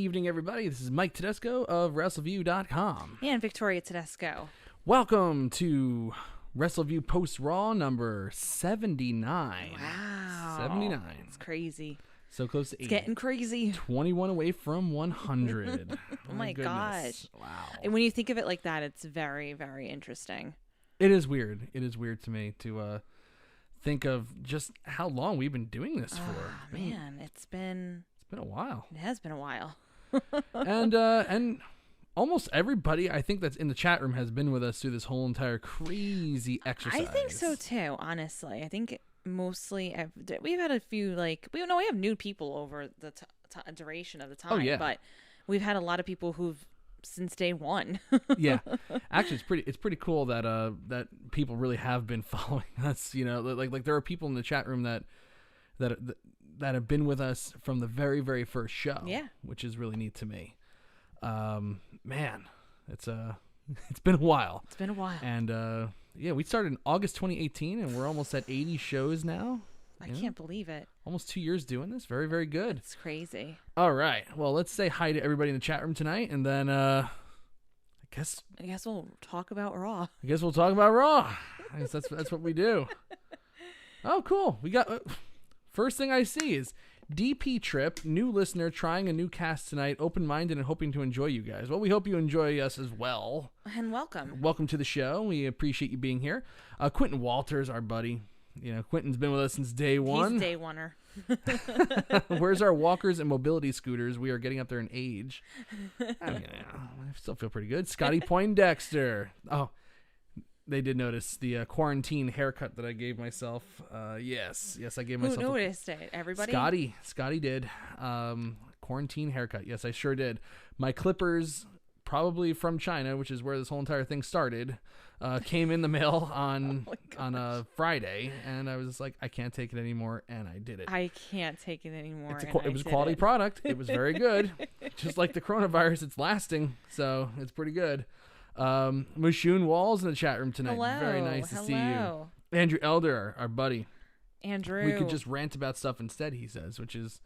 evening, everybody. This is Mike Tedesco of Wrestleview.com. And Victoria Tedesco. Welcome to Wrestleview Post Raw number 79. Wow. 79. It's crazy. So close to 80. It's getting crazy. 21 away from 100. Oh my gosh. Wow. And when you think of it like that, it's very, very interesting. It is weird. It is weird to me to think of just how long we've been doing this for. Man, it's been a while. It has been a while. and almost everybody I think that's in the chat room has been with us through this whole entire crazy exercise. I think so too, honestly. I think mostly we've had a few we have new people over the duration of the time. Oh, yeah. But we've had a lot of people who've since day one. Yeah, actually, it's pretty cool that that people really have been following us. You know, like there are people in the chat room that have been with us from the very, very first show. Yeah, which is really neat to me. Man, it's been a while. It's been a while. And yeah, we started in August 2018, and we're almost at 80 shows now. I can't believe it. Almost 2 years doing this. Very, very good. It's crazy. All right. Well, let's say hi to everybody in the chat room tonight, and then I guess we'll talk about Raw. I guess we'll talk about Raw. I guess that's what we do. Oh, cool. We got first thing I see is DP Trip, new listener, trying a new cast tonight, open-minded and hoping to enjoy you guys. Well, we hope you enjoy us as well. And welcome. Welcome to the show. We appreciate you being here. Quentin Walters, our buddy. You know, Quentin's been with us since day one. He's day oneer. Where's our walkers and mobility scooters? We are getting up there in age. I mean, I still feel pretty good. Scotty Poindexter. Oh, they did notice the quarantine haircut that I gave myself. Yes, I gave myself. Who noticed it? Everybody? Scotty did. Quarantine haircut. Yes, I sure did. My clippers, probably from China, which is where this whole entire thing started, came in the mail on a Friday, and I was just like, I can't take it anymore, and I did it. I can't take it anymore. It was a quality product. It was very good. Just like the coronavirus, it's lasting, so it's pretty good. Mushoon Walls in the chat room tonight. Hello. Very nice to see you. Andrew Elder, our buddy. Andrew. We could just rant about stuff instead, he says, which is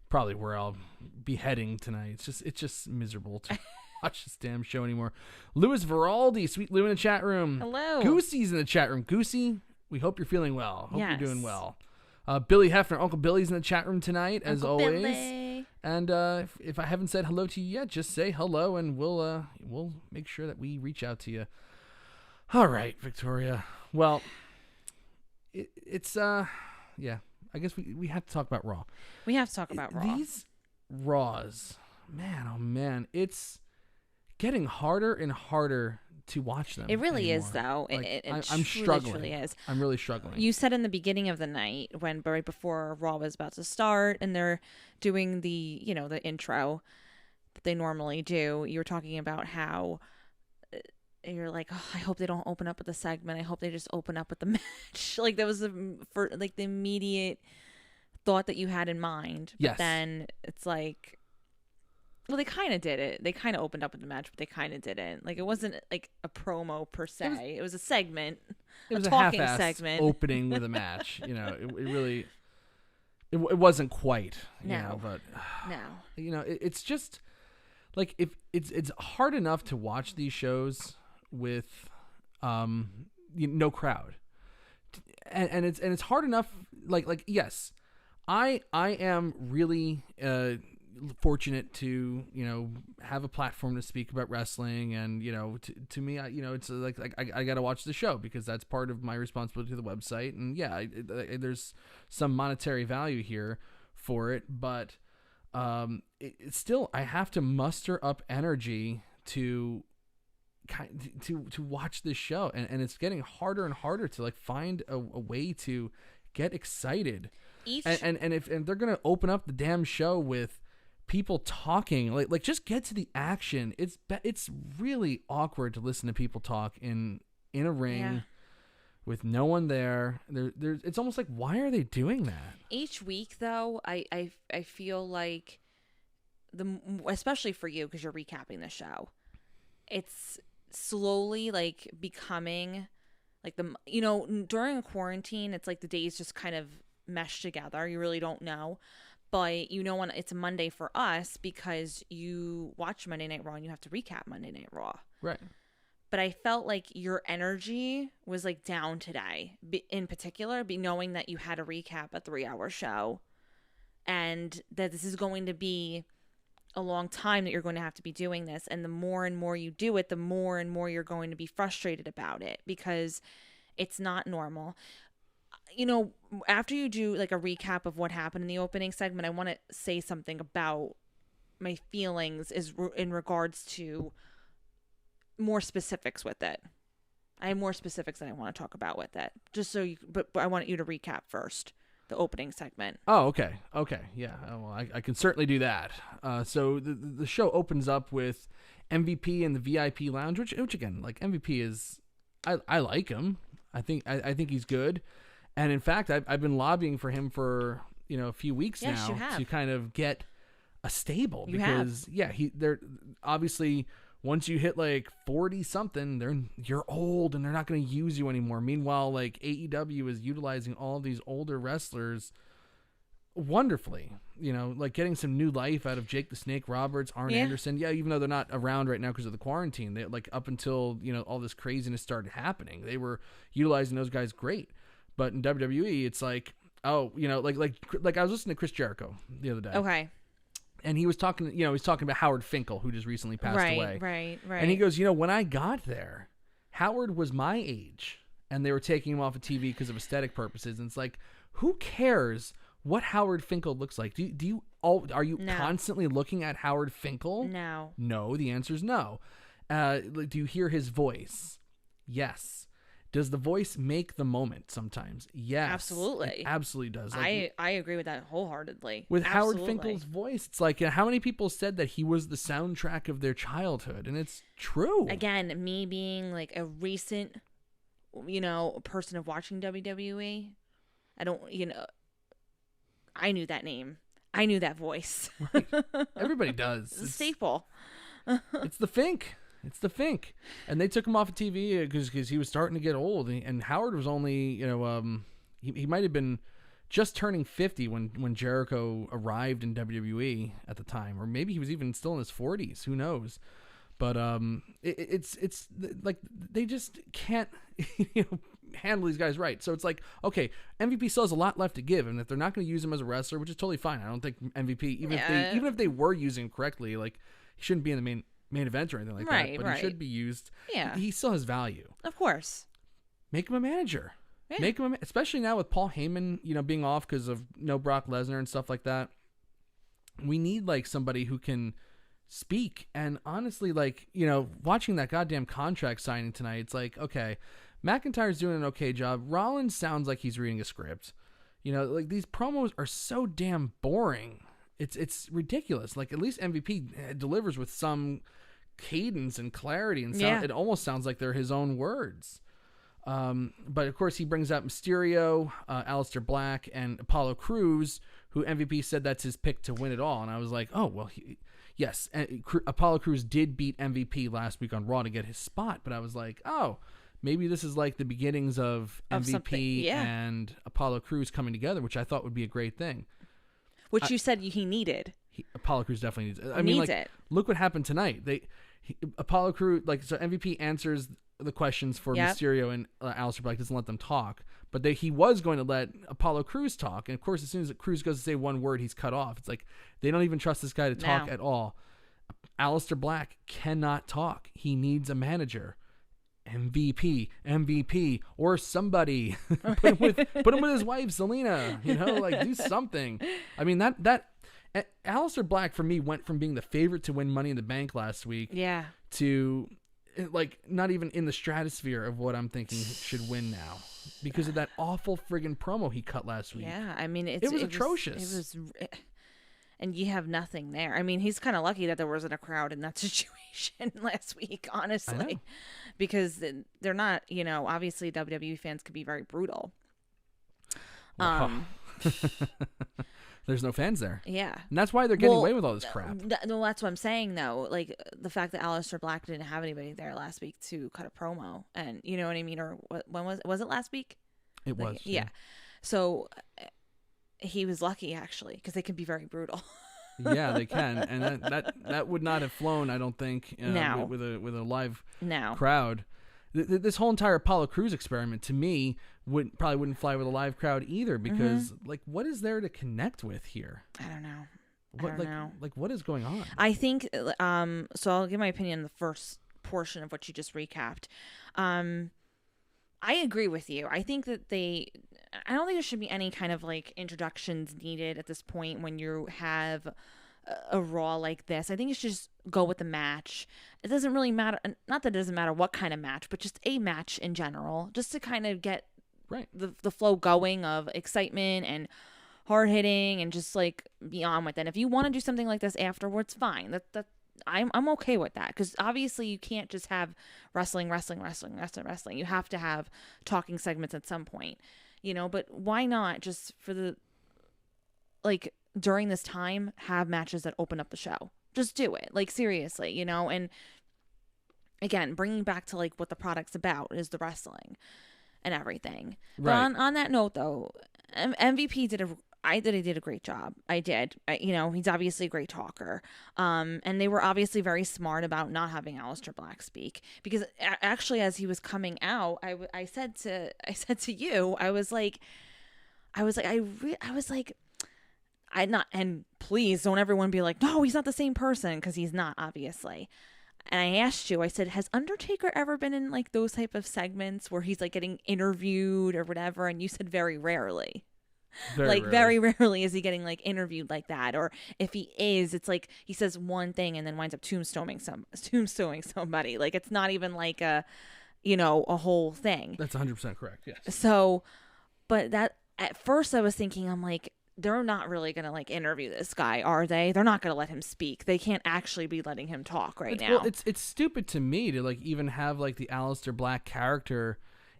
probably where I'll be heading tonight. It's just miserable to watch this damn show anymore. Louis Veraldi, Sweet Lou in the chat room. Hello. Goosey's in the chat room. Goosey, we hope you're feeling well. Hope yes. you're doing well. Billy Hefner, Uncle Billy's in the chat room tonight, as Uncle always. Billy. And if I haven't said hello to you yet, just say hello, and we'll make sure that we reach out to you. All right, Victoria. Well, it's yeah. I guess we have to talk about Raw. We have to talk about Raw. These Raws, man, oh man, it's getting harder and harder to watch them. It really anymore. is, though. Like, I'm struggling. Truly is. I'm really struggling. You said in the beginning of the night, right before Raw was about to start, and they're doing the intro that they normally do. You were talking about how you're like, oh, I hope they don't open up with the segment. I hope they just open up with the match. Like that was the immediate thought that you had in mind. But yes. Then it's like, well, they kind of did it. They kind of opened up with the match, but they kind of didn't. Like it wasn't like a promo per se. It was a segment. It was a talking half-assed segment opening with a match. It really. It wasn't quite. No. But no. It's just like if it's hard enough to watch these shows with no crowd, and it's hard enough. Like yes, I am really fortunate to have a platform to speak about wrestling, and to me it's like I gotta watch the show because that's part of my responsibility to the website, and there's some monetary value here for it, but it's still I have to muster up energy to watch this show, and it's getting harder and harder to find a way to get excited. And if they're gonna open up the damn show with people talking, like just get to the action. It's really awkward to listen to people talk in a ring with no one there. There's it's almost like, why are they doing that? Each week though, I feel like especially for you because you're recapping the show, it's slowly becoming during a quarantine, it's like the days just kind of mesh together. You really don't know. But you know when it's a Monday for us because you watch Monday Night Raw and you have to recap Monday Night Raw. Right. But I felt like your energy was like down today, in particular, knowing that you had to recap a 3-hour show and that this is going to be a long time that you're going to have to be doing this. And the more and more you do it, the more and more you're going to be frustrated about it because it's not normal. You know, after you do like a recap of what happened in the opening segment, I want to say something about my feelings is in regards to more specifics with it. I have more specifics that I want to talk about with it. Just so you, but I want you to recap first the opening segment. Oh, okay. Okay. Yeah. Well, I can certainly do that. So the show opens up with MVP in the VIP lounge, which again, like MVP is, I like him. I think he's good. And in fact, I've been lobbying for him for, a few weeks now to kind of get a stable because they're obviously once you hit like 40 something, you're old and they're not going to use you anymore. Meanwhile, like AEW is utilizing all of these older wrestlers wonderfully, like getting some new life out of Jake the Snake Roberts, Arn Anderson. Yeah, even though they're not around right now because of the quarantine, they like up until, all this craziness started happening, they were utilizing those guys great. But in WWE, it's like, like I was listening to Chris Jericho the other day. Okay. And he was talking, he's talking about Howard Finkel, who just recently passed away. Right. And he goes, when I got there, Howard was my age, and they were taking him off of TV because of aesthetic purposes. And it's like, who cares what Howard Finkel looks like? Are you constantly looking at Howard Finkel? No. No, the answer is no. Do you hear his voice? Yes. Does the voice make the moment sometimes? Yes. Absolutely. It absolutely does. Like, I agree with that wholeheartedly. With Howard Finkel's voice, it's like, how many people said that he was the soundtrack of their childhood? And it's true. Again, me being like a recent, person of watching WWE, I don't, I knew that name. I knew that voice. Right. Everybody does. It's a staple. It's the Fink. It's the Fink. And they took him off of TV because he was starting to get old. And Howard was only, he might have been just turning 50 when Jericho arrived in WWE at the time. Or maybe he was even still in his 40s. Who knows? But it's like they just can't handle these guys right. So it's like, okay, MVP still has a lot left to give. And if they're not going to use him as a wrestler, which is totally fine. I don't think MVP, even if they were using him correctly, like he shouldn't be in the main event or anything like that, but he should be used. Yeah, he still has value. Of course. Make him a manager. Yeah. Make him, especially now with Paul Heyman, being off because of no Brock Lesnar and stuff like that. We need like somebody who can speak. And honestly, like watching that goddamn contract signing tonight, it's like, okay, McIntyre's doing an okay job. Rollins sounds like he's reading a script. Like these promos are so damn boring. It's ridiculous. Like at least MVP delivers with some cadence and clarity, and it almost sounds like they're his own words. But of course he brings out Mysterio, Aleister Black, and Apollo Crews, who MVP said that's his pick to win it all. And I was like, oh well, yes. Apollo Crews did beat MVP last week on Raw to get his spot, but I was like, oh, maybe this is like the beginnings of MVP and Apollo Crews coming together, which I thought would be a great thing. Which you said he needed. Apollo Crews definitely needs it. I mean, like, look what happened tonight. Apollo Crews, so MVP answers the questions for Mysterio, and Aleister Black doesn't let them talk. But he was going to let Apollo Crews talk. And of course, as soon as Crews goes to say one word, he's cut off. It's like they don't even trust this guy to talk at all. Aleister Black cannot talk. He needs a manager. MVP, or somebody. put him with his wife, Selena. Like do something. I mean, that Aleister Black for me went from being the favorite to win Money in the Bank last week, to like not even in the stratosphere of what I'm thinking should win now because of that awful friggin' promo he cut last week. Yeah, I mean it was atrocious. It was. And you have nothing there. I mean, he's kind of lucky that there wasn't a crowd in that situation last week, honestly, because they're not, obviously WWE fans could be very brutal. There's no fans there. Yeah. And that's why they're getting away with all this crap. No, that's what I'm saying, though. Like, the fact that Aleister Black didn't have anybody there last week to cut a promo. And you know what I mean? Or when was it last week? It was. Yeah. So, I mean, it was, and you have nothing there. I mean, he's kind of lucky that there wasn't a crowd in that situation last week because they're not, obviously WWE fans could be very brutal. That's why they're getting away with all this crap. So he was lucky actually, because they can be very brutal. Yeah, they can, and that would not have flown, I don't think, No. with a live No. crowd. This whole entire Apollo Crews experiment, to me, probably wouldn't fly with a live crowd either, because like, what is there to connect with here? I don't know. What know. Like what is going on? I think so I'll give my opinion on the first portion of what you just recapped. I agree with you. I think that I don't think there should be any kind of like introductions needed at this point when you have a Raw like this. I think you should just go with the match. It doesn't really matter. Not that it doesn't matter what kind of match, but just a match in general, just to kind of get the flow going of excitement and hard hitting and just like be on with it. If you want to do something like this afterwards, fine. I'm okay with that, because obviously you can't just have wrestling. You have to have talking segments at some point, but why not just for the, like, during this time, have matches that open up the show? Just do it. Like, seriously, and again, bringing back to like what the product's about is the wrestling and everything. Right. But on that note though, MVP did a great job. I did. He's obviously a great talker. And they were obviously very smart about not having Aleister Black speak, because actually, as he was coming out, I said to you, and please don't everyone be like, no, he's not the same person, because he's not, obviously. And I asked you, I said, has Undertaker ever been in like those type of segments where he's like getting interviewed or whatever? And you said very rarely. Very rarely is he getting like interviewed like that. Or if he is, it's like he says one thing and then winds up tombstoning somebody. Like, it's not even like a whole thing. That's 100% correct. Yes. So, but that at first I was thinking, I'm like, they're not really going to like interview this guy, are they? They're not going to let him speak. They can't actually be letting him talk now. Well, it's stupid to me to like even have like the Aleister Black character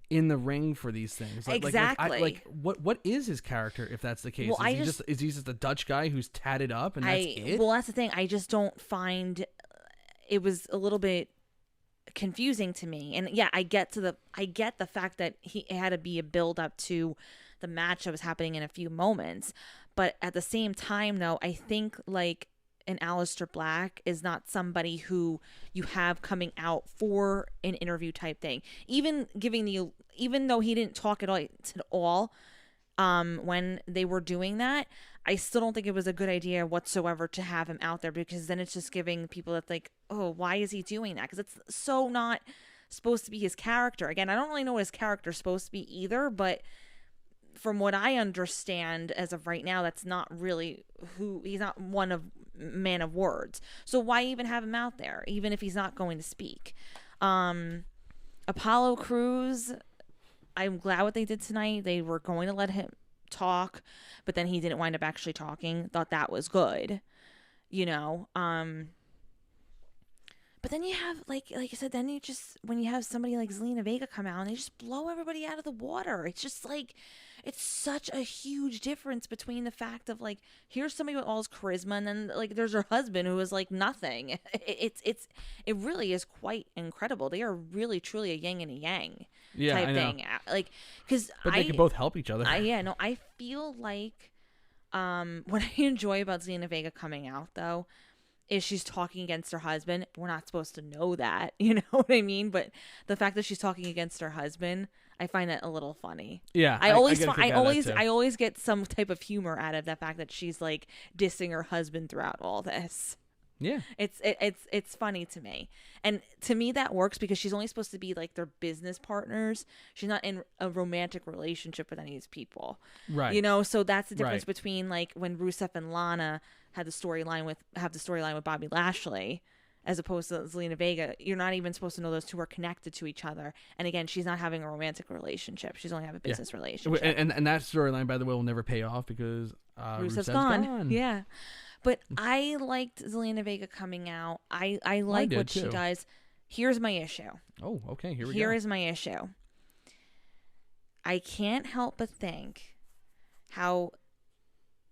in the ring for these things. Exactly. What is his character if that's the case? Well, is he just a Dutch guy who's tatted up and that's it? Well, that's the thing. I just don't find it was a little bit confusing to me. And yeah, I get the fact that it had to be a build up to the match that was happening in a few moments. But at the same time though, I think like an Aleister Black is not somebody who you have coming out for an interview type thing. Even though he didn't talk at all when they were doing that, I still don't think it was a good idea whatsoever to have him out there, because then it's just giving people that like, oh, why is he doing that? Because it's so not supposed to be his character. Again, I don't really know what his character's supposed to be either, but from what I understand as of right now, that's not really he's not man of words. So why even have him out there, even if he's not going to speak? Apollo Crews, I'm glad what they did tonight. They were going to let him talk, but then he didn't wind up actually talking. Thought that was good, But then you have, like I said, then you just, when you have somebody like Zelina Vega come out and they just blow everybody out of the water. It's just like, it's such a huge difference between the fact of like, here's somebody with all his charisma, and then like there's her husband who is like nothing. It really is quite incredible. They are really truly a yin and a yang type thing. Like, but they can both help each other. I feel like what I enjoy about Zelina Vega coming out though is she's talking against her husband. We're not supposed to know that, you know what I mean? But the fact that she's talking against her husband, I find that a little funny. Yeah, I always get some type of humor out of the fact that she's like dissing her husband throughout all this. Yeah, it's funny to me, and to me that works because she's only supposed to be like their business partners. She's not in a romantic relationship with any of these people, right? So that's the difference between like when Rusev and Lana have the storyline with Bobby Lashley, as opposed to Zelina Vega. You're not even supposed to know those two are connected to each other. And again, she's not having a romantic relationship. She's only having a business relationship. And that storyline, by the way, will never pay off because Rusev's gone. Yeah. But I liked Zelina Vega coming out. I like what she does. Here's my issue. Oh, okay. Here we go. Here is my issue. I can't help but think how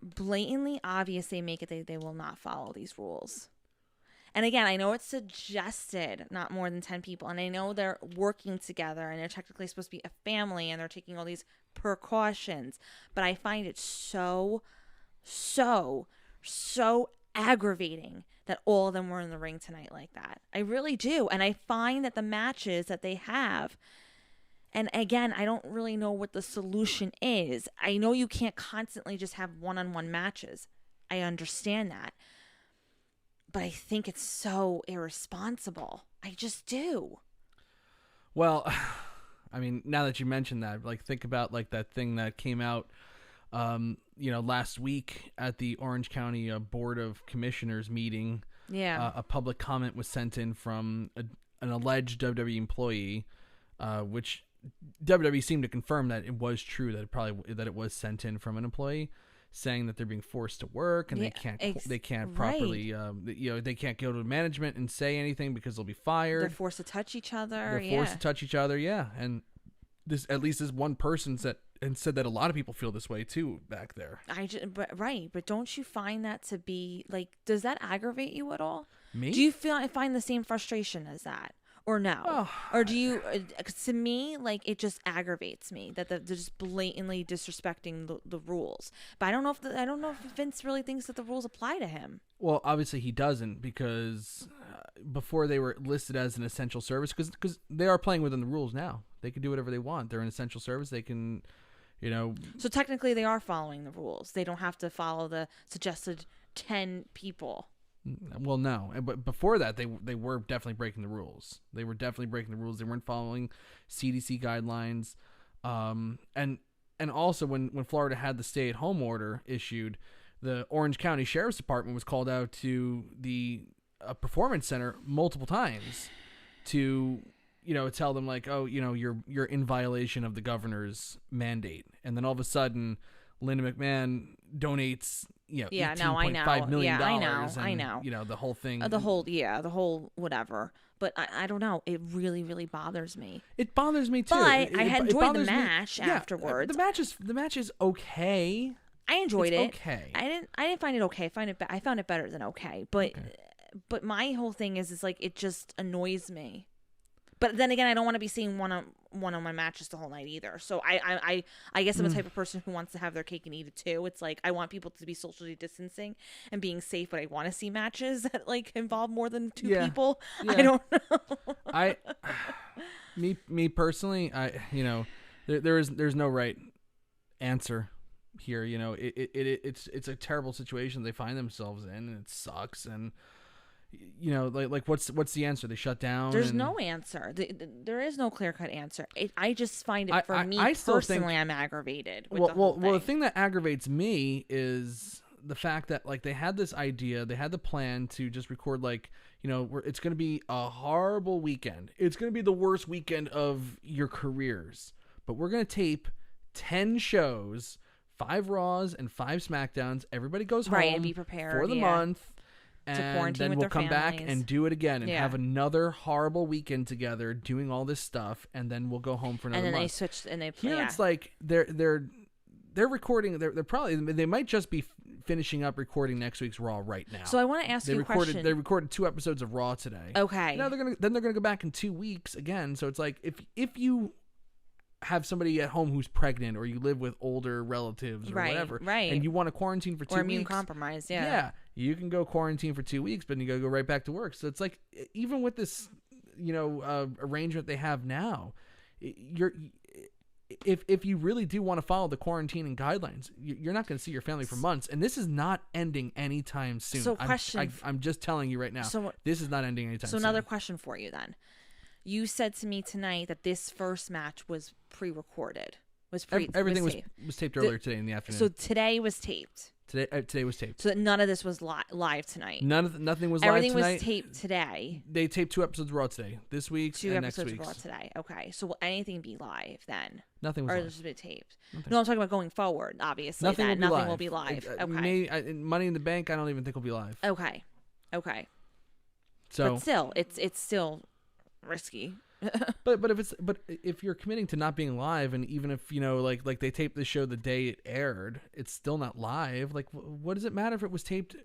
blatantly obvious they make it that they will not follow these rules. And again, I know it's suggested not more than 10 people. And I know they're working together and they're technically supposed to be a family and they're taking all these precautions. But I find it so aggravating that all of them were in the ring tonight like that. I really do. And I find that the matches that they have, and again, I don't really know what the solution is. I know you can't constantly just have one-on-one matches. I understand that. But I think it's so irresponsible. I just do. Well, I mean, now that you mentioned that, like, think about like that thing that came out last week at the Orange County Board of Commissioners meeting. Yeah. A public comment was sent in from an alleged WWE employee, which WWE seemed to confirm that it was true, that it was sent in from an employee, saying that they're being forced to work and they can't properly, they can't go to management and say anything because they'll be fired. They're forced to touch each other. Yeah. And this, at least this one person said that a lot of people feel this way too back there. But don't you find that to be like, does that aggravate you at all? Me? Do you find the same frustration as that? Or no? Oh, or do you, to me, like, it just aggravates me that they're just blatantly disrespecting the rules. But I don't know if Vince really thinks that the rules apply to him. Well, obviously he doesn't, because before they were listed as an essential service, because they are playing within the rules now. They can do whatever they want. They're an essential service. They can, So technically they are following the rules. They don't have to follow the suggested 10 people. Well, no. But before that, they were definitely breaking the rules. They were definitely breaking the rules. They weren't following CDC guidelines. And also when Florida had the stay-at-home order issued, the Orange County Sheriff's Department was called out to the Performance Center multiple times to, tell them like, oh, you're in violation of the governor's mandate. And then all of a sudden, Linda McMahon donates, $18.5 million. I know. The whole thing. The whole whatever. But I don't know. It really, really bothers me. It bothers me too. But I had enjoyed the match afterwards. The match is okay. I enjoyed it. Okay. I didn't find it okay. I found it better than okay. But my whole thing is like, it just annoys me. But then again, I don't want to be seeing one-on-one matches the whole night either. So I guess I'm the type of person who wants to have their cake and eat it too. It's like, I want people to be socially distancing and being safe, but I want to see matches that like involve more than two people. Yeah. I don't know. Me personally, there's no right answer here. It's a terrible situation they find themselves in, and it sucks. And what's the answer? They shut down. There's no answer. There is no clear-cut answer. I just find it, for me personally, I'm aggravated with the whole thing. The thing that aggravates me is the fact that like they had this idea, they had the plan to just record it's going to be a horrible weekend. It's going to be the worst weekend of your careers. But we're going to tape 10 shows, 5 Raws and 5 SmackDowns. Everybody goes home and be prepared for the month. To and quarantine then with we'll their come families. back and do it again and have another horrible weekend together doing all this stuff, and then we'll go home for another month. And then they switch and they play. Here it's like they're recording. They're probably, they might just be finishing up recording next week's Raw right now. So I want to ask you a question. They recorded 2 episodes of Raw today. Okay. Now they're gonna go back in 2 weeks again. So it's like if you have somebody at home who's pregnant, or you live with older relatives or whatever, and you want to quarantine for 2 weeks, or immune compromised, you can go quarantine for 2 weeks, but you gotta go right back to work. So it's like, even with this, arrangement they have now, if you really do want to follow the quarantining guidelines, you're not going to see your family for months, and this is not ending anytime soon. So I'm just telling you right now, this is not ending anytime soon. So another question for you then. You said to me tonight that this first match was pre-recorded. Everything was taped earlier today in the afternoon. So today was taped. Today was taped. So that none of this was live tonight. Nothing was Everything live tonight. Everything was taped today. They taped 2 episodes of Raw today. This week's and next week's. 2 episodes of Raw today. Okay. So will anything be live then? Nothing was live. Or just been taped? Nothing. No, I'm talking about going forward, obviously. Nothing will be live. Okay. Money in the Bank, I don't even think will be live. Okay. So, but still, it's still risky. But if you're committing to not being live, and even if like they taped the show the day it aired, it's still not live. Like, what does it matter if it was taped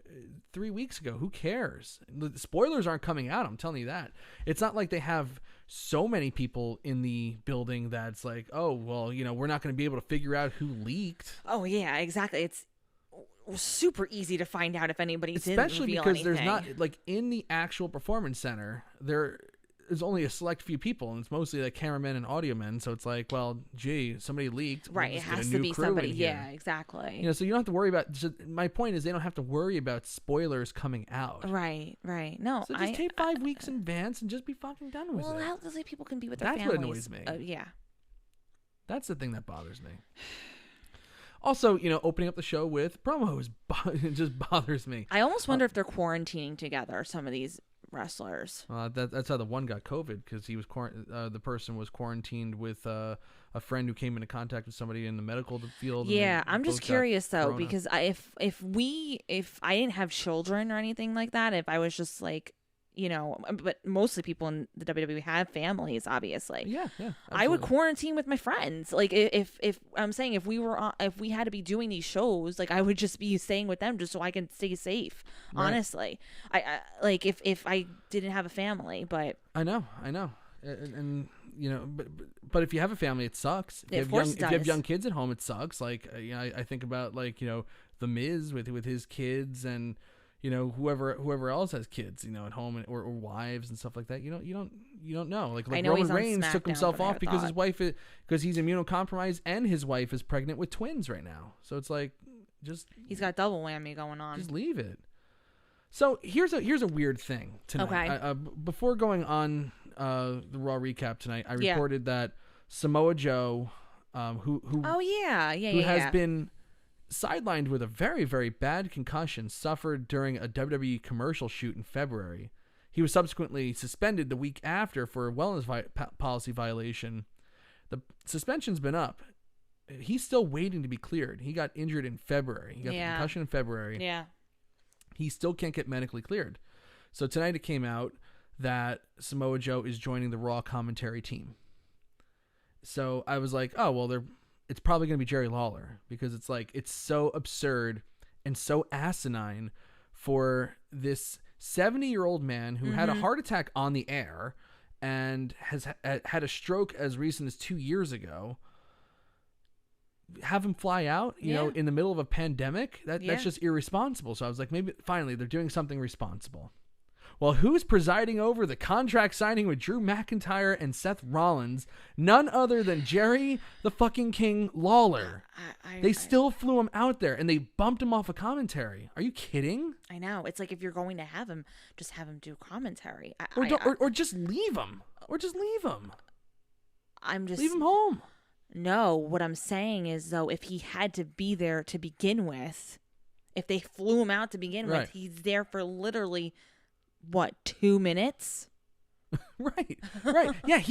3 weeks ago? Who cares? The spoilers aren't coming out. I'm telling you that. It's not like they have so many people in the building that's like, oh well, we're not going to be able to figure out who leaked. Oh yeah, exactly. It's super easy to find out if anybody didn't especially reveal because anything. there's not like in the actual performance center there's only a select few people, and it's mostly like cameramen and audio men. So it's like, well, gee, somebody leaked. Right, it has to be somebody. Yeah, exactly. So you don't have to worry about. My point is, they don't have to worry about spoilers coming out. Right. No, so just take 5 weeks in advance and just be fucking done with it. Well, how does like people can be with their That's families? what annoys me. Yeah. That's the thing that bothers me. Also, opening up the show with promos it just bothers me. I almost wonder if they're quarantining together, some of these wrestlers. That's how the one got COVID, because he was the person was quarantined with a friend who came into contact with somebody in the medical field. Yeah, I'm just curious though, corona. because if I didn't have children or anything like that, if I was just like, but mostly people in the WWE have families, obviously. Yeah. I would quarantine with my friends. Like if I'm saying if we had to be doing these shows, like I would just be staying with them just so I can stay safe. Right. Honestly, I like if I didn't have a family, but I know, and but if you have a family, it sucks. If you have young kids at home, it sucks. Like I think about like the Miz with his kids and. Whoever else has kids, at home or wives and stuff like that. You don't know. Like Roman Reigns took himself off because his wife because he's immunocompromised and his wife is pregnant with twins right now. So it's like he's got double whammy going on. Just leave it. So here's a weird thing tonight. Okay. Before going on the Raw recap tonight, I reported that Samoa Joe, who has been sidelined with a very, very bad concussion suffered during a WWE commercial shoot in February. He was subsequently suspended the week after for a wellness policy violation. The suspension's been up. He's still waiting to be cleared. He got injured in February. He got the concussion in February. Yeah. He still can't get medically cleared. So tonight it came out that Samoa Joe is joining the Raw commentary team. So I was like, oh, well, it's probably going to be Jerry Lawler, because it's like, it's so absurd and so asinine for this 70-year-old man who had a heart attack on the air and has had a stroke as recent as 2 years ago. Have him fly out, in the middle of a pandemic. That's just irresponsible. So I was like, maybe finally they're doing something responsible. Well, who's presiding over the contract signing with Drew McIntyre and Seth Rollins? None other than Jerry the fucking King Lawler. They still flew him out there, and they bumped him off a commentary. Are you kidding? I know. It's like, if you're going to have him, just have him do commentary. Or just leave him. Or just leave him. Leave him home. No, what I'm saying is, though, if he had to be there to begin with, if they flew him out to begin with, he's there for literally... 2 minutes? Right. Yeah,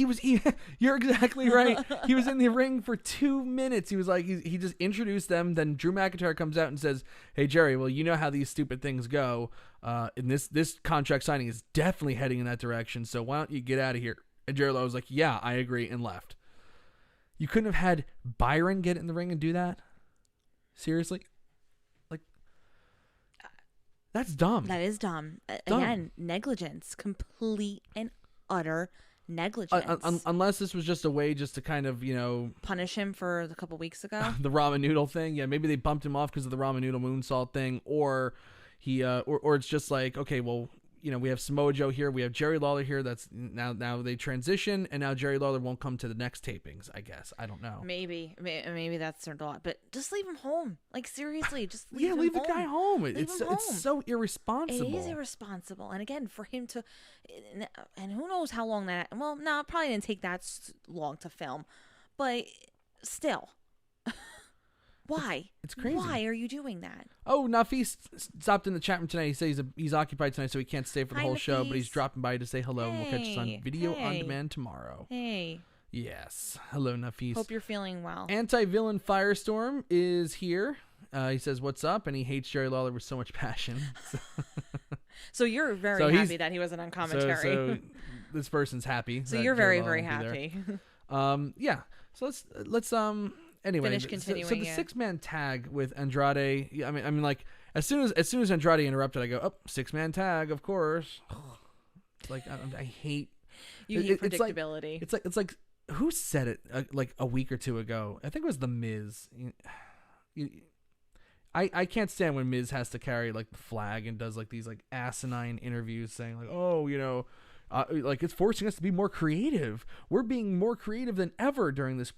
you're exactly right. He was in the ring for 2 minutes. He was like, he just introduced them. Then Drew McIntyre comes out and says, hey, Jerry, well, you know how these stupid things go. And this contract signing is definitely heading in that direction. So why don't you get out of here? And Jerry Lawler was like, yeah, I agree, and left. You couldn't have had Byron get in the ring and do that? Seriously? That's dumb. That is dumb. Again, negligence. Complete and utter negligence. Unless this was just a way just to kind of, punish him for a couple weeks ago. The ramen noodle thing. Yeah, maybe they bumped him off because of the ramen noodle moonsault thing. Or he, or it's just like, okay, well, we have Samoa Joe here. We have Jerry Lawler here. That's now they transition, and now Jerry Lawler won't come to the next tapings, I guess. I don't know. Maybe that's turned a lot, but just leave him home. Like, seriously, just leave him leave home. The guy home. It's so irresponsible. It is irresponsible. And again, for him to, and who knows how long that, well, no, it probably didn't take that long to film, but still. Why? It's crazy. Why are you doing that? Oh, Nafis stopped in the chat room tonight. He says he's occupied tonight, so he can't stay for the whole show, but he's dropping by to say hello, and we'll catch us on video on demand tomorrow. Hey. Yes. Hello, Nafis. Hope you're feeling well. Anti-villain Firestorm is here. He says, what's up? And he hates Jerry Lawler with so much passion. So you're very happy that he wasn't on commentary. this person's happy. So that you're very, Jerry very Lawler will be happy. yeah. So let's anyway. Finish So continuing the it. 6-man tag with Andrade. Yeah, I mean, like as soon as Andrade interrupted, I go, oh, 6-man tag, of course. It's like I hate. You hate predictability. It's like who said it like a week or two ago? I think it was The Miz. I can't stand when Miz has to carry like the flag and does like these like asinine interviews saying like, oh, like it's forcing us to be more creative. We're being more creative than ever during this.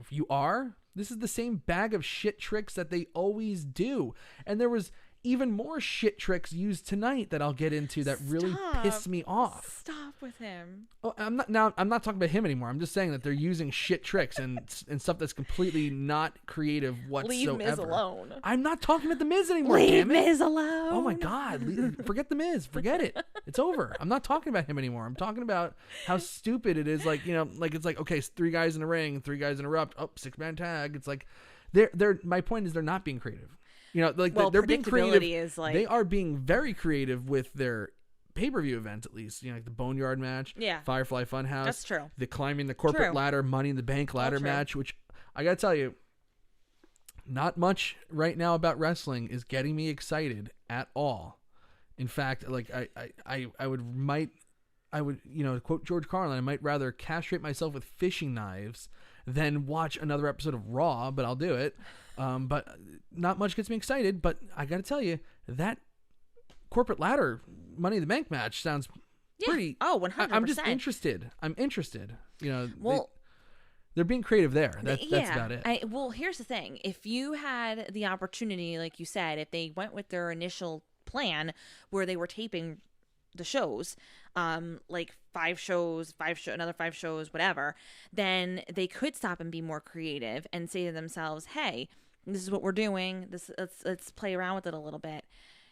You are? This is the same bag of shit tricks that they always do. And there was even more shit tricks used tonight that I'll get into that really pissed me off. Stop with him. Oh, I'm not talking about him anymore. I'm just saying that they're using shit tricks and stuff that's completely not creative whatsoever. Leave Miz alone. I'm not talking about the Miz anymore. Leave damn it. Miz alone. Oh my God! Forget the Miz. Forget it. It's over. I'm not talking about him anymore. I'm talking about how stupid it is. Like like it's like okay, 3 guys in a ring, 3 guys interrupt. Oh, 6-man tag. It's like they're. My point is they're not being creative. Like they're being creative. Is like... They are being very creative with their pay-per-view events, at least. Like the Boneyard match, Firefly Funhouse. That's true. The climbing the corporate ladder, Money in the Bank ladder match, which I gotta tell you, not much right now about wrestling is getting me excited at all. In fact, like I would quote George Carlin, I might rather castrate myself with fishing knives than watch another episode of Raw, but I'll do it. But not much gets me excited, but I got to tell you, that corporate ladder Money in the Bank match sounds pretty... Oh, 100%. I'm just interested. I'm interested. Well, they're being creative there. That's about it. Well, here's the thing. If you had the opportunity, like you said, if they went with their initial plan where they were taping the shows, like 5 shows, another 5 shows, whatever, then they could stop and be more creative and say to themselves, hey, this is what we're doing. Let's play around with it a little bit,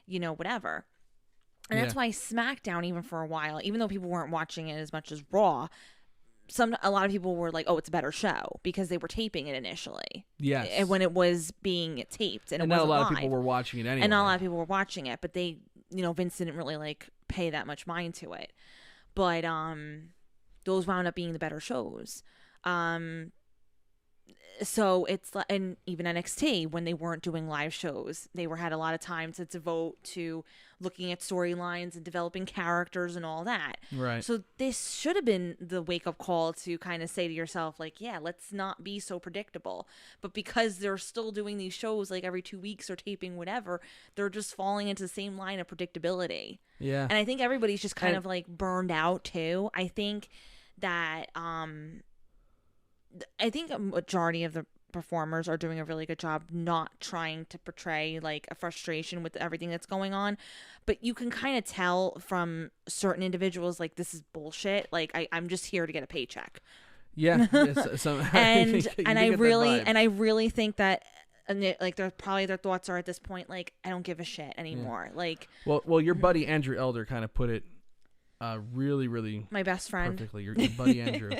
whatever. And that's why SmackDown, even for a while, even though people weren't watching it as much as Raw, a lot of people were like, oh, it's a better show because they were taping it initially. Yes. And when it was being taped and it not wasn't a lot live. of people were watching it anyway. And not a lot of people were watching it, but they, Vince didn't really like pay that much mind to it. But those wound up being the better shows. So it's like, and even NXT, when they weren't doing live shows, they had a lot of time to devote to looking at storylines and developing characters and all that. Right. So this should have been the wake-up call to kind of say to yourself, like, yeah, let's not be so predictable. But because they're still doing these shows like every 2 weeks or taping whatever, they're just falling into the same line of predictability. Yeah. And I think everybody's just kind of like burned out too. I think that I think a majority of the performers are doing a really good job not trying to portray like a frustration with everything that's going on, but you can kind of tell from certain individuals like this is bullshit, like I'm just here to get a paycheck. Yeah. and I really think that like their thoughts are at this point like I don't give a shit anymore. Yeah. Like well your buddy Andrew Elder kind of put it really, really my best friend perfectly. Your buddy Andrew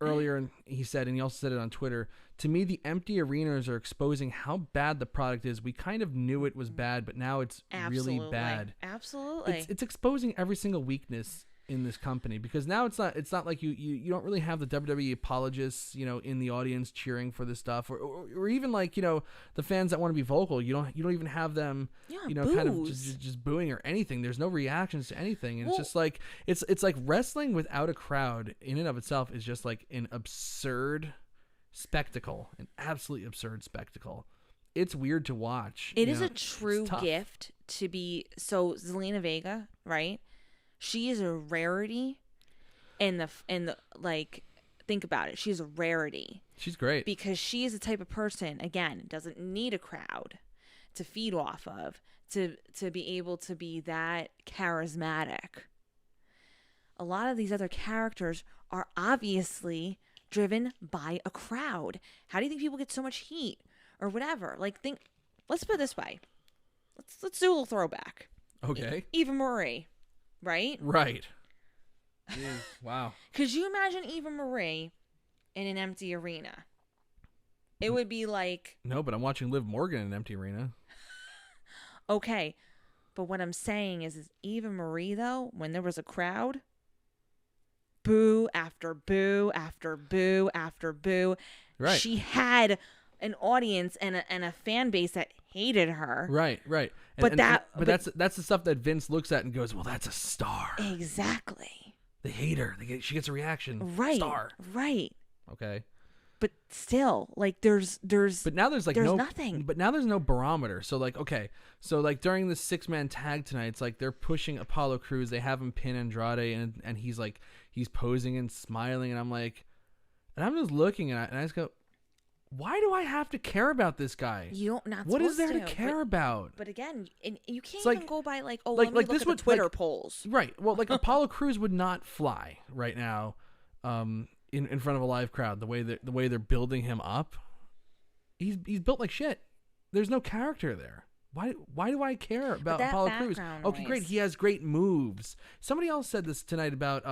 earlier, he said, and he also said it on Twitter, to me, the empty arenas are exposing how bad the product is. We kind of knew it was bad, but now it's really bad. Absolutely. It's exposing every single weakness in this company, because now it's not like you don't really have the WWE apologists, in the audience cheering for this stuff, or even like, the fans that want to be vocal. You don't even have them, kind of just booing or anything. There's no reactions to anything. And it's just like, it's like wrestling without a crowd in and of itself is just like an absurd spectacle, an absolutely absurd spectacle. It's weird to watch. It is a true gift to be, so Zelina Vega, right? She is a rarity in the like, think about it. She's a rarity. She's great. Because she is the type of person, again, doesn't need a crowd to feed off of, to be able to be that charismatic. A lot of these other characters are obviously driven by a crowd. How do you think people get so much heat or whatever? Like, let's put it this way. Let's do a little throwback. Okay. Eva Marie. Right? Jeez, wow. Could you imagine Eva Marie in an empty arena? It would be like... No, but I'm watching Liv Morgan in an empty arena. Okay. But what I'm saying is Eva Marie, though, when there was a crowd, boo after boo after boo after boo. Right. She had an audience and a fan base that hated her. Right. But that's the stuff that Vince looks at and goes, well, that's a star. Exactly. They hate her. She gets a reaction. Right. Star. Right. Okay. But still, like there's But now there's nothing. But now there's no barometer. So like, okay. So like during the 6-man tag tonight, it's like they're pushing Apollo Crews. They have him pin Andrade and he's posing and smiling, and I'm just looking at it and I just go, why do I have to care about this guy? You don't. Not what is there to care about? But again, you can't like, even go by let me like look this at the would, Twitter like, polls. Right. Well, like Apollo Crews would not fly right now, in front of a live crowd. The way they're building him up, he's built like shit. There's no character there. Why do I care about Apollo Crews? Okay, great. He has great moves. Somebody else said this tonight about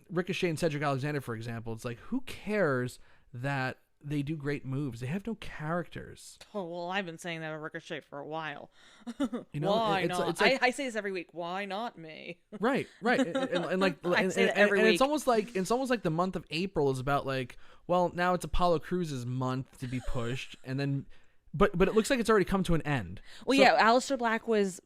Ricochet and Cedric Alexander, for example. It's like, who cares that they do great moves? They have no characters. Oh, well, I've been saying that about Ricochet for a while. Why not? It's like, I say this every week. Why not me? Right. And I say that every week. it's almost like the month of April is about like, well, now it's Apollo Crews' month to be pushed, and then, but it looks like it's already come to an end. Well, so, yeah, Aleister Black was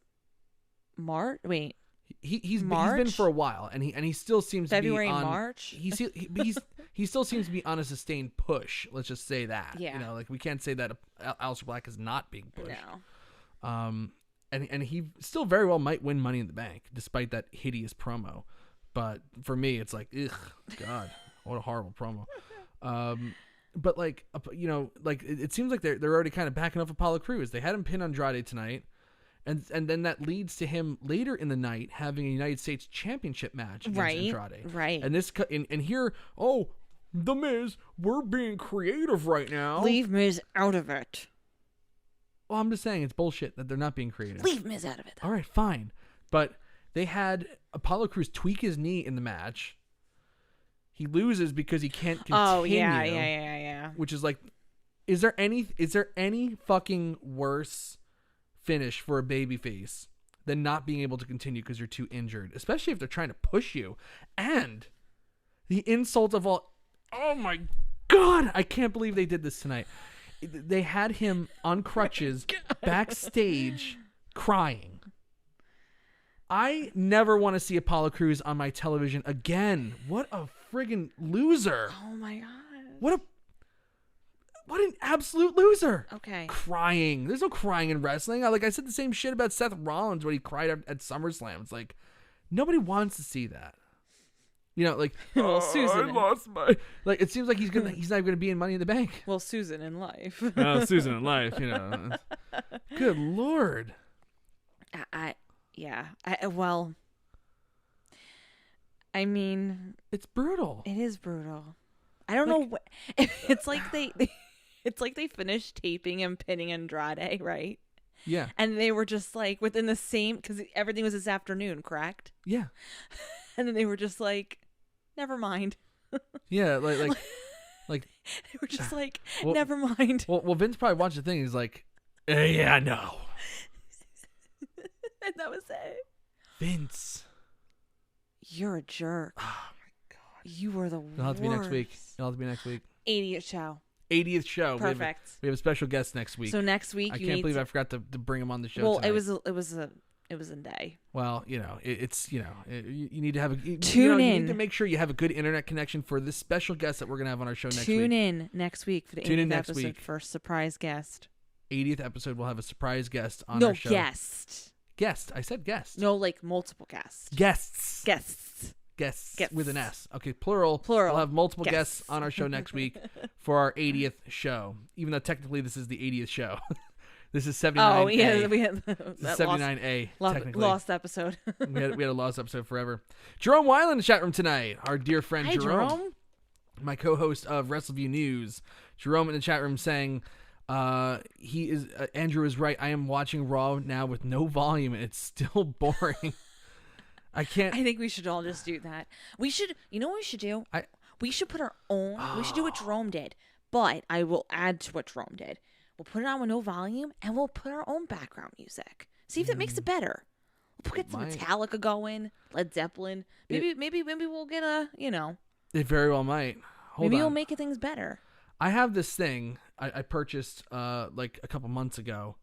March. Wait, he's been for a while, and he still seems February, to be on March. He still seems to be on a sustained push. Let's just say that. Yeah. Like we can't say that Aleister Black is not being pushed. No. And he still very well might win Money in the Bank despite that hideous promo. But for me, it's like, ugh, God, what a horrible promo. But like, it seems like they're already kind of backing up Apollo Crews. They had him pin Andrade tonight. And then that leads to him later in the night having a United States Championship match against Andrade. Right. And this and here, The Miz, we're being creative right now. Leave Miz out of it. Well, I'm just saying it's bullshit that they're not being creative. Leave Miz out of it, though. All right, fine. But they had Apollo Crews tweak his knee in the match. He loses because he can't continue. Oh, yeah. Which is like, is there any fucking worse finish for a babyface than not being able to continue because you're too injured, especially if they're trying to push you? And the insult of all, oh my God, I can't believe they did this tonight. They had him on crutches backstage crying. I never want to see Apollo Crews on my television again. What a friggin' loser. Oh my God. What an absolute loser. Okay. Crying. There's no crying in wrestling. I said the same shit about Seth Rollins when he cried at SummerSlam. It's like, nobody wants to see that. Well, Susan. I lost my... Like, it seems like he's not going to be in Money in the Bank. Well, Susan in life. Susan in life, Good Lord. Well, I mean... It's brutal. It is brutal. I don't know what... It's like they finished taping and pinning Andrade, right? Yeah. And they were just like within the same... Because everything was this afternoon, correct? Yeah. And then they were just like, never mind. Yeah, like they were just like, never mind. Well, Vince probably watched the thing. He's like, yeah, no. And that was it. Vince, you're a jerk. Oh my God. You were the worst. It'll have to be next week. 80th show. 80th show. Perfect. We have a special guest next week. So next week, I can't believe I forgot to bring him on the show. Well, tonight. it was a day. Well, you need to have a tune in. You need to make sure you have a good internet connection for this special guest that we're gonna have on our show next week. Tune in next week for the 80th episode for a surprise guest. 80th episode, we'll have a surprise guest on our show. Guest. I said guest. No, like multiple guests. Guests with an S. Okay, plural. We'll have multiple guests on our show next week for our 80th show. Even though technically this is the 80th show. This is 79A. Oh, yeah, we had that 79A, technically. Lost episode. we had a lost episode forever. Jerome Weiland in the chat room tonight. Our dear friend Hi, Jerome. My co-host of Wrestleview News. Jerome in the chat room saying, Andrew is right. I am watching Raw now with no volume and it's still boring. I think we should all just do that. We should, you know what we should do? We should put our own, we should do what Jerome did, but I will add to what Jerome did. We'll put it on with no volume and we'll put our own background music. See if that makes it better. We'll Get some Metallica going, Led Zeppelin. Maybe we'll get a, It very well might. Maybe it'll make things better. I have this thing I purchased like a couple months ago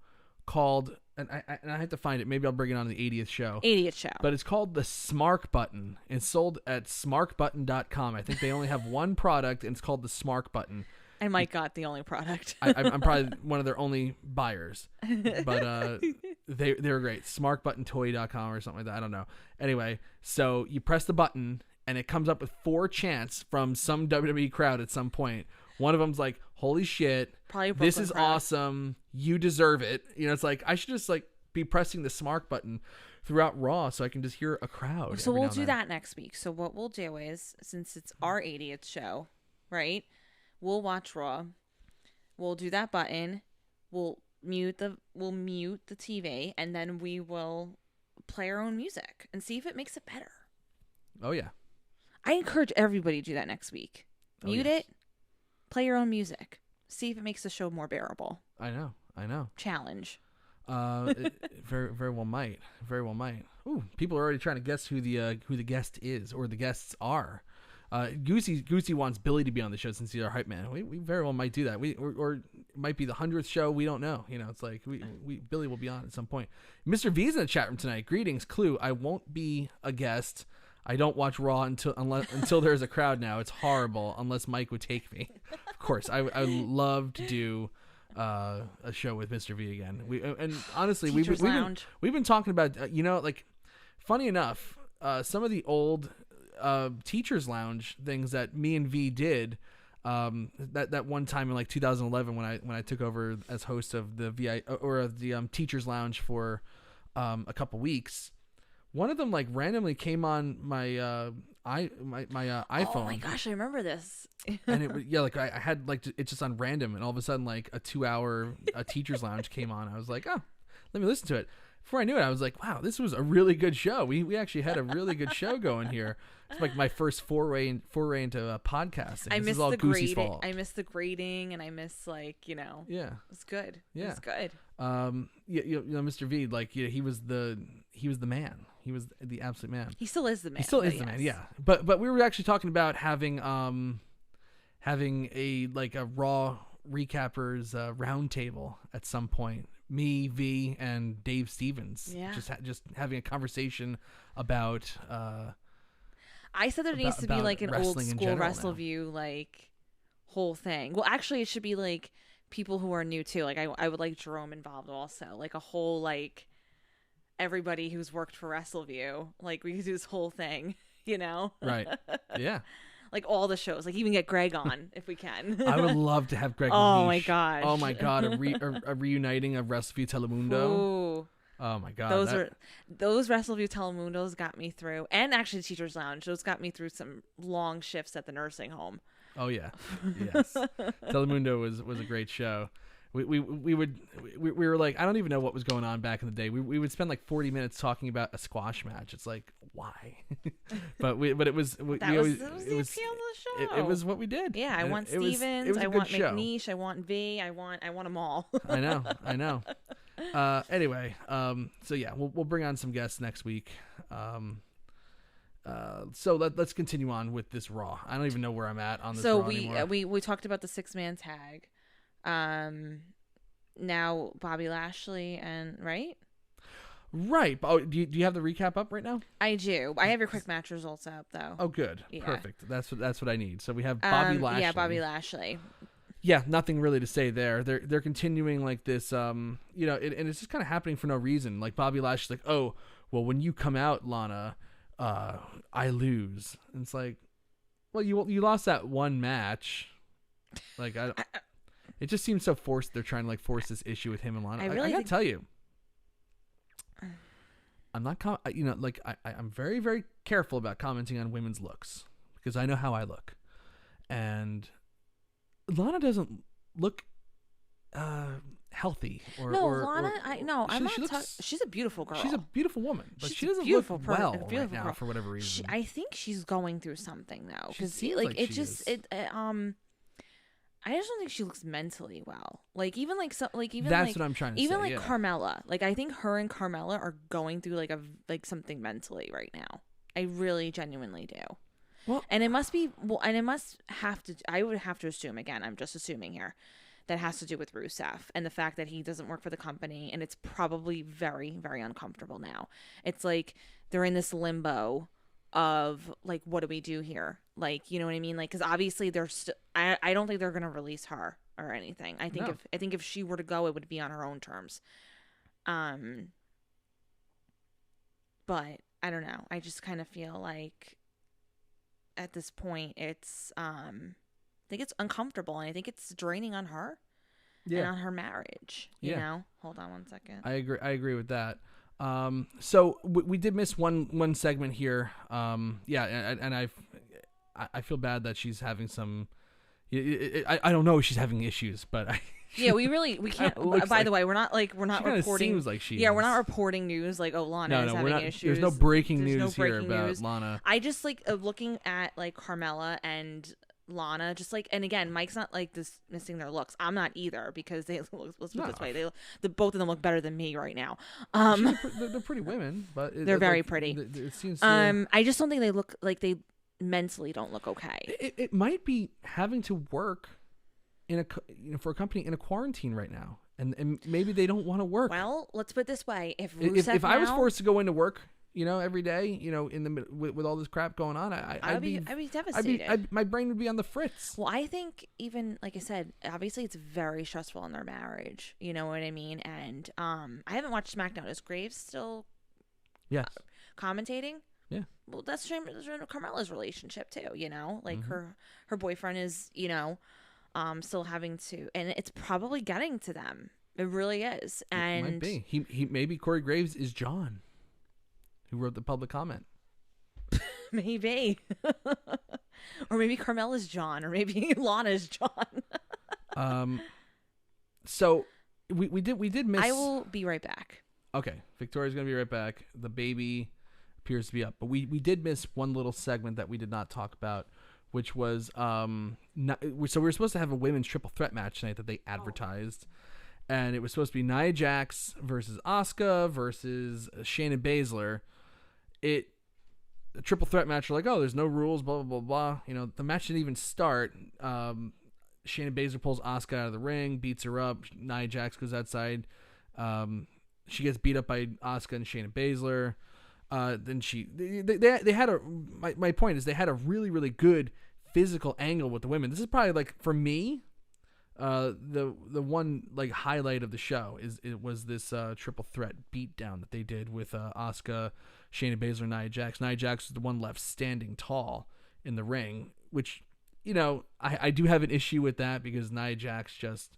called, and I have to find it. Maybe I'll bring it on the 80th show. 80th show. But it's called the Smark Button. It's sold at smarkbutton.com. I think they only have one product, and it's called the Smark Button. And Mike got the only product. I'm probably one of their only buyers. But they were great. Smarkbuttontoy.com or something like that. I don't know. Anyway, so you press the button, and it comes up with 4 chants from some WWE crowd at some point. One of them's like, holy shit, this is crowd. Awesome. You deserve it. It's like, I should just like be pressing the Smark Button throughout Raw so I can just hear a crowd. So we'll do that next week. So what we'll do is, since it's our 80th show, right? We'll watch Raw. We'll do that button. We'll mute the TV, and then we will play our own music and see if it makes it better. Oh yeah. I encourage everybody to do that next week. Mute it. Play your own music. See if it makes the show more bearable. I know. Challenge. It very well might. Very well might. Ooh, people are already trying to guess who the guest is or the guests are. Goosey wants Billy to be on the show since he's our hype man. We very well might do that. Or it might be the 100th show. We don't know. It's like Billy will be on at some point. Mr. V's in the chat room tonight. Greetings, Clue. I won't be a guest. I don't watch Raw until there's a crowd now. It's horrible unless Mike would take me. Of course, I would love to do a show with Mr. V again. And honestly, we've been talking about like, funny enough, some of the old Teachers Lounge things that me and V did that one time in like 2011 when I took over as host of the the Teachers Lounge for a couple weeks. One of them like randomly came on my iPhone. Oh my gosh, I remember this. And it I had like it's just on random, and all of a sudden like a 2-hour Teachers Lounge came on. I was like, oh, let me listen to it. Before I knew it, I was like, wow, this was a really good show. We actually had a really good show going here. It's like my first foray into podcasting. I miss the grading. I miss the grading, and I miss Yeah, it's good. Yeah, it's good. Mr. V, like he was the man. He was the absolute man. He still is the man. He still is the man. Yeah, but we were actually talking about having a Raw recappers roundtable at some point. Me, V, and Dave Stevens. Yeah. Just having a conversation about. I said there needs to be like an old school Wrestleview like whole thing. Well, actually, it should be like people who are new too. Like I would like Jerome involved also. Like a whole like everybody who's worked for Wrestleview. Like we could do this whole thing. Right. Yeah. Like all the shows, like even get Greg on if we can. I would love to have Greg. Oh my gosh! Oh my god! A reuniting of Wrestleview Telemundo. Ooh. Oh my god! Those Wrestleview Telemundos got me through, and actually Teachers Lounge. Those got me through some long shifts at the nursing home. Oh yeah, yes. Telemundo was a great show. We were like, I don't even know what was going on back in the day. We would spend like 40 minutes talking about a squash match. It's like, why? but it was the appeal of the show. It was what we did. Yeah, I want Stevens. I want McNeish. I want V. I want them all. I know. Anyway, so yeah, we'll bring on some guests next week. So let's continue on with this Raw. I don't even know where I'm at on this. Raw anymore. we talked about the 6-man tag. Now Bobby Lashley and right. Oh, do you have the recap up right now? I do. I have your quick match results up though. Oh, good. Yeah. Perfect. That's what I need. So we have Bobby Lashley. Yeah, Bobby Lashley. Yeah, nothing really to say there. They're continuing like this. And it's just kind of happening for no reason. Like Bobby Lashley's like, oh, well, when you come out, Lana, I lose. And it's like, well, you lost that one match. Like it just seems so forced. They're trying to like force this issue with him and Lana. I gotta tell you, I'm not. I'm very, very careful about commenting on women's looks because I know how I look, and Lana doesn't look healthy. Lana. She's a beautiful girl. She's a beautiful woman, but she doesn't look well right now for whatever reason. I think she's going through something though, because I just don't think she looks mentally well. Like even like so, like even That's like, what I'm trying to even say. like Yeah. Carmella. Like I think her and Carmella are going through like something mentally right now. I really genuinely do. Well, And it must be and it must have to. I would have to assume again. I'm just assuming here. That has to do with Rusev and the fact that he doesn't work for the company, and it's probably very, very uncomfortable now. It's like they're in this limbo of like, what do we do here? Like, you know what I mean? Like, because obviously they're still. I don't think they're gonna release her or anything. I think if she were to go, it would be on her own terms. But I don't know. I just kind of feel like at this point it's I think it's uncomfortable, and I think it's draining on her and on her marriage. You know? Hold on one second. I agree with that. So we did miss one segment here. And I feel bad that she's having some. I don't know if she's having issues, but we can't. By the way, we're not reporting. Seems like she. Yeah, we're not reporting news like Lana is having issues. There's no breaking news here about Lana. I just like looking at like Carmella and Lana, just like, and again, Mike's not like dismissing their looks. I'm not either, because let's put it this way, both of them look better than me right now. They're pretty women, but they're very pretty. It seems. I just don't think they look like they mentally don't look okay. It might be having to work in for a company in a quarantine right now, and maybe they don't want to work. Well, let's put it this way: if I was forced to go into work, every day, in the with all this crap going on, I'd be devastated. My brain would be on the fritz. Well, I think even like I said, obviously it's very stressful in their marriage. You know what I mean? And I haven't watched SmackDown. Is Graves still commentating? Yeah. Well, that's Carmella's relationship too. Like her boyfriend is still having to, and it's probably getting to them. It really is. And it might be. He maybe Corey Graves is John, who wrote the public comment. Maybe. Or maybe Carmella's John, or maybe Lana's John. So we did miss. I will be right back. Okay, Victoria's gonna be right back. The baby appears to be up, but we did miss one little segment that we did not talk about, which was so we were supposed to have a women's triple threat match tonight that they advertised. And it was supposed to be Nia Jax versus Asuka versus Shayna Baszler. A triple threat match. Like, oh, there's no rules, blah, blah, blah, blah. The match didn't even start. Shayna Baszler pulls Asuka out of the ring, beats her up. Nia Jax goes outside. She gets beat up by Asuka and Shayna Baszler. Then they had my point is they had a really, really good physical angle with the women. This is probably, like, for me, the one like highlight of the show was this triple threat beatdown that they did with Asuka, Shayna Baszler, Nia Jax. Nia Jax was the one left standing tall in the ring, which I do have an issue with that, because Nia Jax just,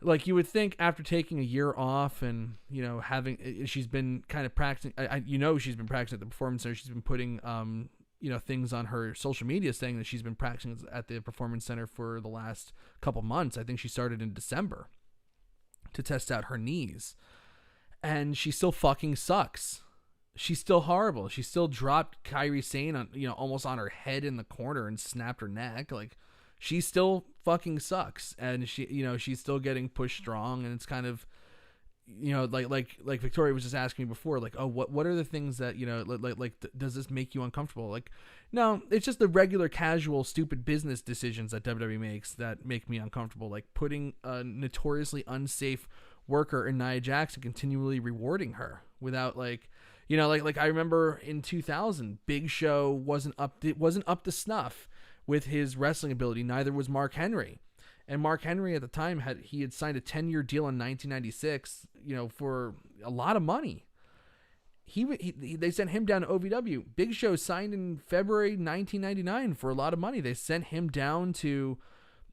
like, you would think after taking a year off and she's been kind of practicing. She's been practicing at the Performance Center. She's been putting things on her social media saying that she's been practicing at the Performance Center for the last couple months. I think she started in December to test out her knees, and she still fucking sucks. She's still horrible. She still dropped Kairi Sane on, almost on her head in the corner and snapped her neck. Like, she still fucking sucks, and she's still getting pushed strong, and it's kind of, like Victoria was just asking me before, like, oh, what are the things that, does this make you uncomfortable? Like, no, it's just the regular, casual, stupid business decisions that WWE makes that make me uncomfortable. Like putting a notoriously unsafe worker in Nia Jax and continually rewarding her without, like, like I remember in 2000, Big Show wasn't up to snuff with his wrestling ability. Neither was Mark Henry. And Mark Henry at the time had signed a 10-year deal in 1996, for a lot of money. They sent him down to OVW. Big Show signed in February 1999 for a lot of money. They sent him down to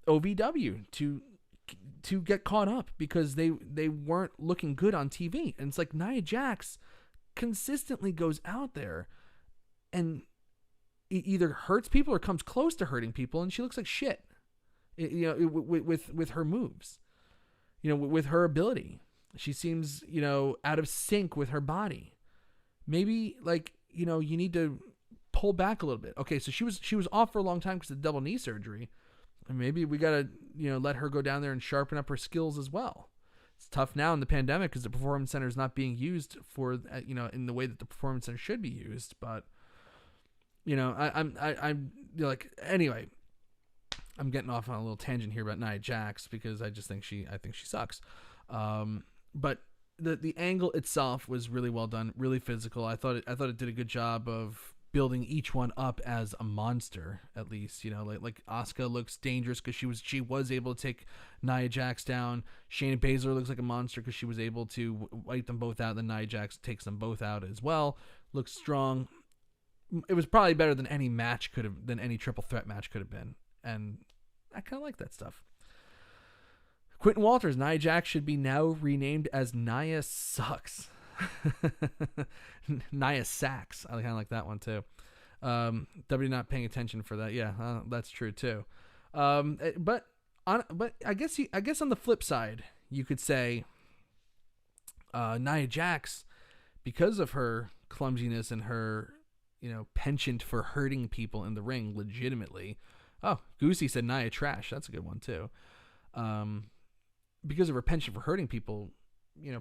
OVW to get caught up because they weren't looking good on TV. And it's like Nia Jax consistently goes out there and either hurts people or comes close to hurting people, and she looks like shit. With her moves, with her ability, she seems, out of sync with her body. Maybe, like, you need to pull back a little bit. Okay, so she was off for a long time because of the double knee surgery. And maybe we got to, let her go down there and sharpen up her skills as well. It's tough now in the pandemic because the performance center is not being used for, in the way that the performance center should be used. But, I'm like, anyway, I'm getting off on a little tangent here about Nia Jax because I think she sucks. But the angle itself was really well done, really physical. I thought it did a good job of building each one up as a monster, at least. Like Asuka looks dangerous because she was able to take Nia Jax down. Shayna Baszler looks like a monster because she was able to wipe them both out. Then Nia Jax takes them both out as well. Looks strong. It was probably better than any triple threat match could have been, and I kind of like that stuff. Quentin Walters, Nia Jax should be now renamed as Nia Sucks. Nia Sax. I kind of like that one too. W not paying attention for that. Yeah, that's true too. But I guess on the flip side, you could say Nia Jax, because of her clumsiness and her penchant for hurting people in the ring legitimately. Oh, Goosey said Nia Trash. That's a good one too. Because of her penchant for hurting people,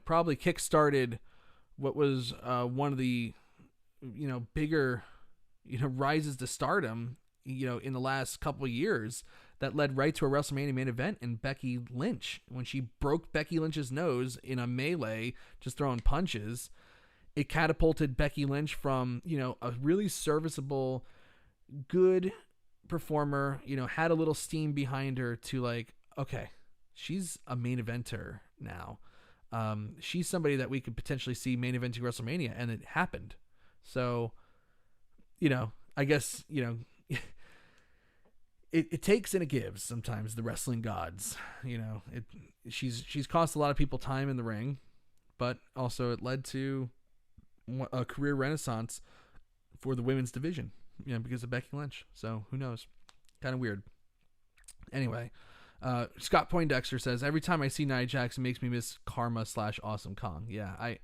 probably kickstarted what was one of the, bigger, rises to stardom, in the last couple of years that led right to a WrestleMania main event in Becky Lynch. When she broke Becky Lynch's nose in a melee, just throwing punches, it catapulted Becky Lynch from, a really serviceable, good performer, had a little steam behind her to like, okay, she's a main eventer now. She's somebody that we could potentially see main eventing WrestleMania, and it happened. So, I guess, it takes and it gives sometimes, the wrestling gods. She's cost a lot of people time in the ring, but also it led to a career renaissance for the women's division, because of Becky Lynch. So who knows? Kind of weird. Anyway, Scott Poindexter says, every time I see Nia Jax, it makes me miss Karma / Awesome Kong. Yeah,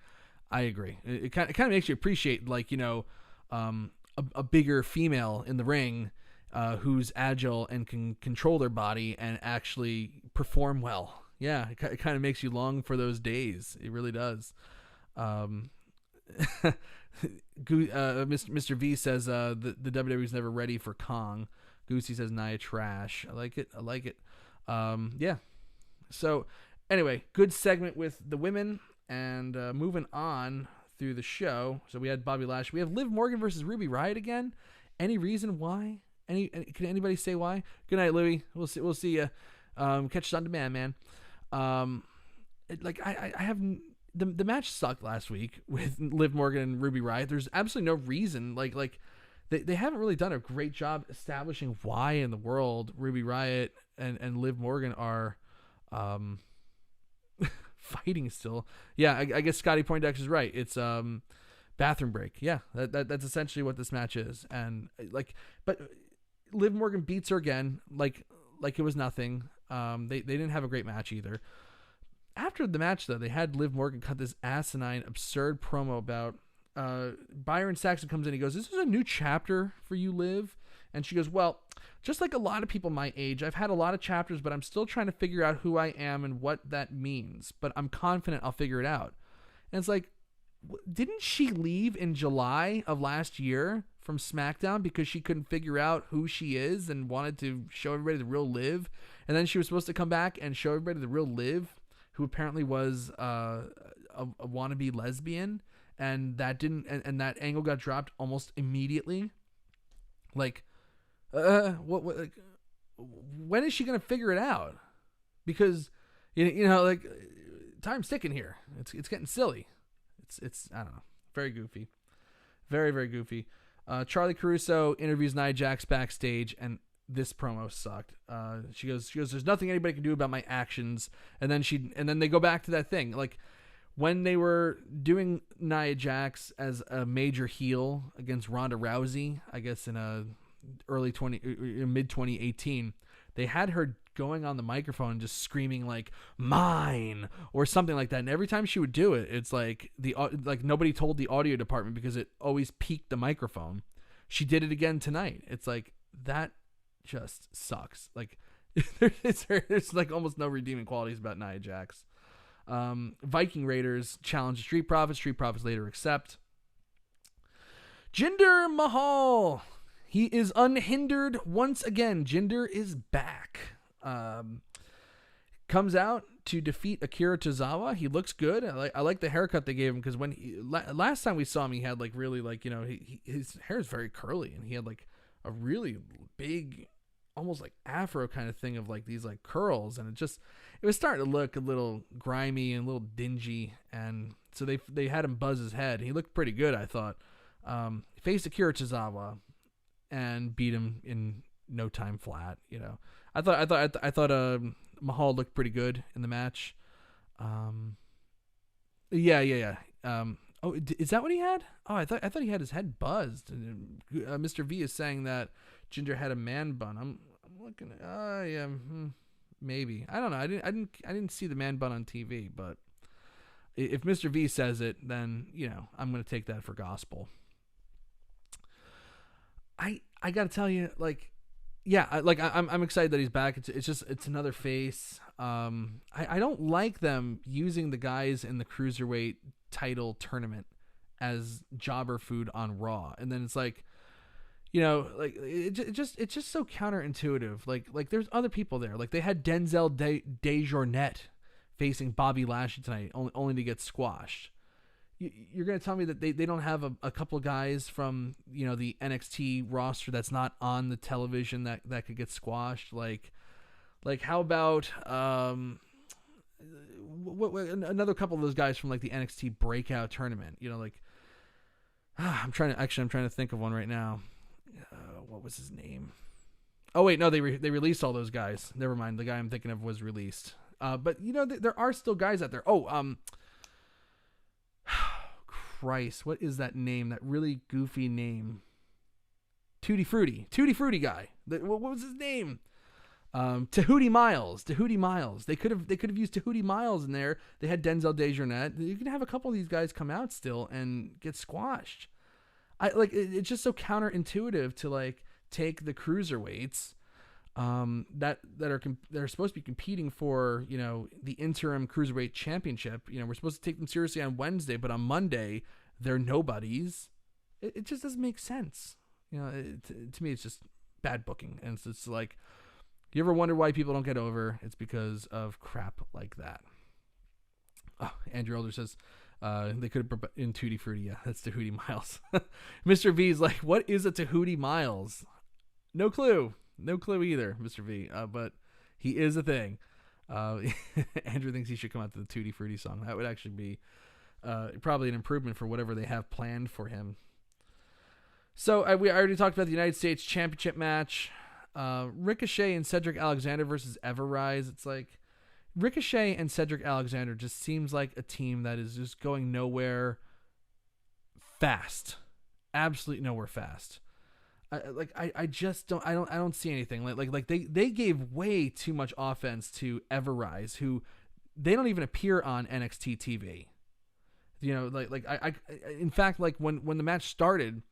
I agree. It kind of makes you appreciate, like, a bigger female in the ring who's agile and can control their body and actually perform well. Yeah, it kind of makes you long for those days. It really does. Mr. V says the WWE is never ready for Kong. Goosey says Nia Trash. I like it. Yeah. So anyway, good segment with the women, and moving on through the show. So we had Bobby Lashley. We have Liv Morgan versus Ruby Riott again. Any reason why? Can anybody say why? Good night, Louie. We'll see you. Catch us on demand, man. I have the match sucked last week with Liv Morgan and Ruby Riott. There's absolutely no reason. They haven't really done a great job establishing why in the world Ruby Riott and Liv Morgan are fighting still. Yeah, I guess Scotty Poindexter is right. It's bathroom break. Yeah, that's essentially what this match is. And but Liv Morgan beats her again, like it was nothing. They didn't have a great match either. After the match, though, they had Liv Morgan cut this asinine, absurd promo about Byron Saxton comes in. He goes, "This is a new chapter for you, Liv." And she goes, "Well, just like a lot of people my age, I've had a lot of chapters, but I'm still trying to figure out who I am and what that means. But I'm confident I'll figure it out." And it's like, didn't she leave in July of last year from SmackDown because she couldn't figure out who she is and wanted to show everybody the real Liv? And then she was supposed to come back and show everybody the real Liv, who apparently was a wannabe lesbian, and that didn't, and that angle got dropped almost immediately. Like, when is she gonna figure it out? Because time's ticking here. It's getting silly. It's I don't know, very goofy, very, very goofy. Charlie Caruso interviews Nia Jax backstage, and this promo sucked. She goes, "There's nothing anybody can do about my actions." And then they go back to that thing, like when they were doing Nia Jax as a major heel against Ronda Rousey, I guess in mid 2018, they had her going on the microphone and just screaming like "mine" or something like that. And every time she would do it, it's like nobody told the audio department because it always peaked the microphone. She did it again tonight. It's like, that just sucks. Like, There's like almost no redeeming qualities about Nia Jax. Viking Raiders challenge the Street Profits. Street Profits later accept. Jinder Mahal. He is unhindered once again. Jinder is back. Comes out to defeat Akira Tozawa. He looks good. I like the haircut they gave him, because when last time we saw him, he had like really like, you know, his hair is very curly, and he had like a really big, almost like afro kind of thing of like these like curls, and it was starting to look a little grimy and a little dingy, and so they had him buzz his head. He looked pretty good, I thought. Faced Akira Tozawa and beat him in no time flat. You know, I thought Mahal looked pretty good in the match. Yeah. Oh, is that what he had? Oh, I thought he had his head buzzed. Mr. V is saying that Jinder had a man bun. I'm looking at. Yeah, maybe. I don't know. I didn't see the man bun on TV, but if Mr. V says it, then you know I'm gonna take that for gospel. I gotta tell you, like, yeah, I'm excited that he's back. It's another face. I don't like them using the guys in the cruiserweight title tournament as jobber food on Raw, and then it's like, you know, like it's just so counterintuitive. Like there's other people there. Like they had Denzel Dejournette facing Bobby Lashley tonight, only to get squashed. You're going to tell me that they don't have a couple of guys from, you know, the NXT roster that's not on the television that could get squashed? Like how about another couple of those guys from like the NXT breakout tournament? You know, like I'm trying to think of one right now. What was his name? Oh wait, no, they released all those guys. Never mind, the guy I'm thinking of was released. But you know, there are still guys out there. Christ, what is that name? That really goofy name. Tutti Frutti guy. What was his name? Tahuti Miles. They could have used Tahuti Miles in there. They had Denzel Dejournette. You can have a couple of these guys come out still and get squashed. It's just so counterintuitive to like take the cruiserweights that are supposed to be competing for, you know, the interim cruiserweight championship. You know, we're supposed to take them seriously on Wednesday, but on Monday they're nobodies. It just doesn't make sense. You know, to me it's just bad booking, and it's like, you ever wonder why people don't get over? It's because of crap like that. Oh, Andrew Elder says they could have in Tutti Frutti. Yeah, that's Tahuti Miles. Mr. V's like, what is a Tahuti Miles? No clue either, Mr. V. But he is a thing. Andrew thinks he should come out to the Tutti Frutti song. That would actually be probably an improvement for whatever they have planned for him. So we already talked about the United States Championship match. Ricochet and Cedric Alexander versus Everrise. It's like Ricochet and Cedric Alexander just seems like a team that is just going nowhere fast. Absolutely nowhere fast. I just don't see anything. Like they gave way too much offense to Everrise, who they don't even appear on NXT TV. You know, I in fact, like when the match started,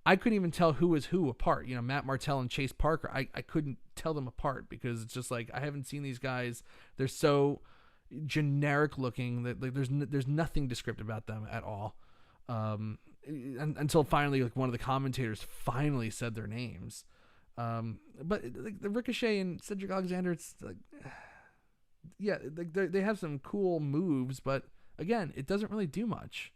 I couldn't even tell who was who apart. You know, Matt Martell and Chase Parker, I couldn't tell them apart because it's just like, I haven't seen these guys. They're so generic looking that like there's nothing descriptive about them at all. Until finally, like, one of the commentators finally said their names. But like the Ricochet and Cedric Alexander, it's like, yeah, like they have some cool moves, but again, it doesn't really do much.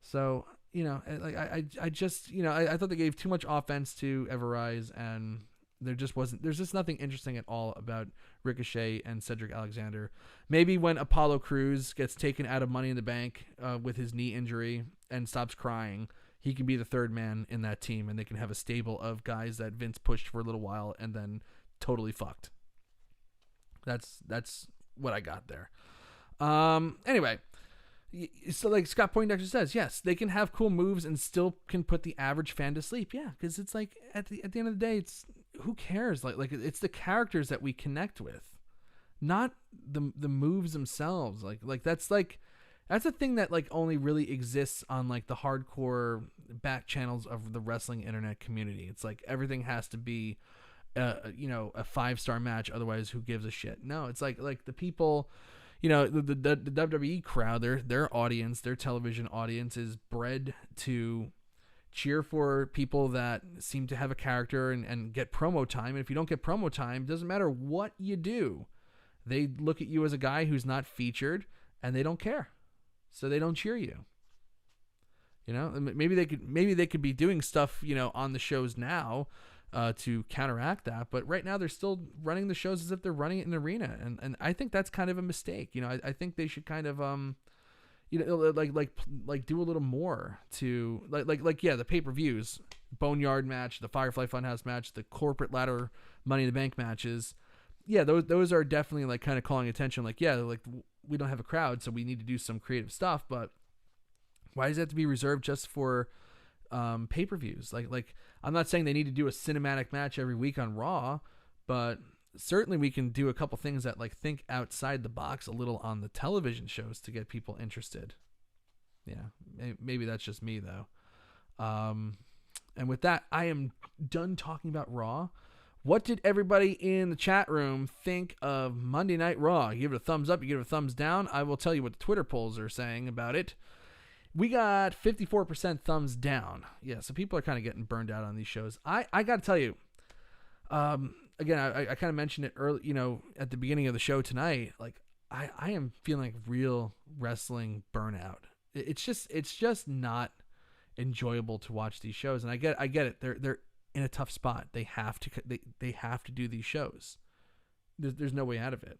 So, you know, like I just, you know, I thought they gave too much offense to Everrise, and there's just nothing interesting at all about Ricochet and Cedric Alexander. Maybe when Apollo Crews gets taken out of Money in the Bank with his knee injury and stops crying, he can be the third man in that team, and they can have a stable of guys that Vince pushed for a little while and then totally fucked. That's what I got there. Anyway, so like Scott Poindexter says, yes, they can have cool moves and still can put the average fan to sleep. Yeah, because it's like at the end of the day, it's who cares? Like it's the characters that we connect with, not the moves themselves. Like that's a thing that like only really exists on like the hardcore back channels of the wrestling internet community. It's like everything has to be a 5-star match. Otherwise, who gives a shit? No, it's like the people, the WWE crowd, their audience, their television audience is bred to cheer for people that seem to have a character and get promo time. And if you don't get promo time, it doesn't matter what you do. They look at you as a guy who's not featured, and they don't care. So they don't cheer you. Maybe they could be doing stuff, on the shows now to counteract that. But right now they're still running the shows as if they're running it in an arena. And I think that's kind of a mistake. I think they should kind of, like do a little more to the pay-per-views, Boneyard match, the Firefly Funhouse match, the corporate ladder Money in the Bank matches. Yeah, those are definitely like kind of calling attention. Like, yeah, like we don't have a crowd, so we need to do some creative stuff. But why does it have to be reserved just for pay-per-views? Like I'm not saying they need to do a cinematic match every week on Raw, but certainly we can do a couple things that like think outside the box a little on the television shows to get people interested. Yeah, maybe that's just me though. And with that, I am done talking about Raw. What did everybody in the chat room think of Monday Night Raw? You give it a thumbs up, you give it a thumbs down. I will tell you what the Twitter polls are saying about it. We got 54% thumbs down. Yeah, so people are kind of getting burned out on these shows. I got to tell you, again, I kind of mentioned it early, at the beginning of the show tonight. Like, I am feeling like real wrestling burnout. It's just not enjoyable to watch these shows, and I get it. They're in a tough spot. They have to do these shows. There's no way out of it.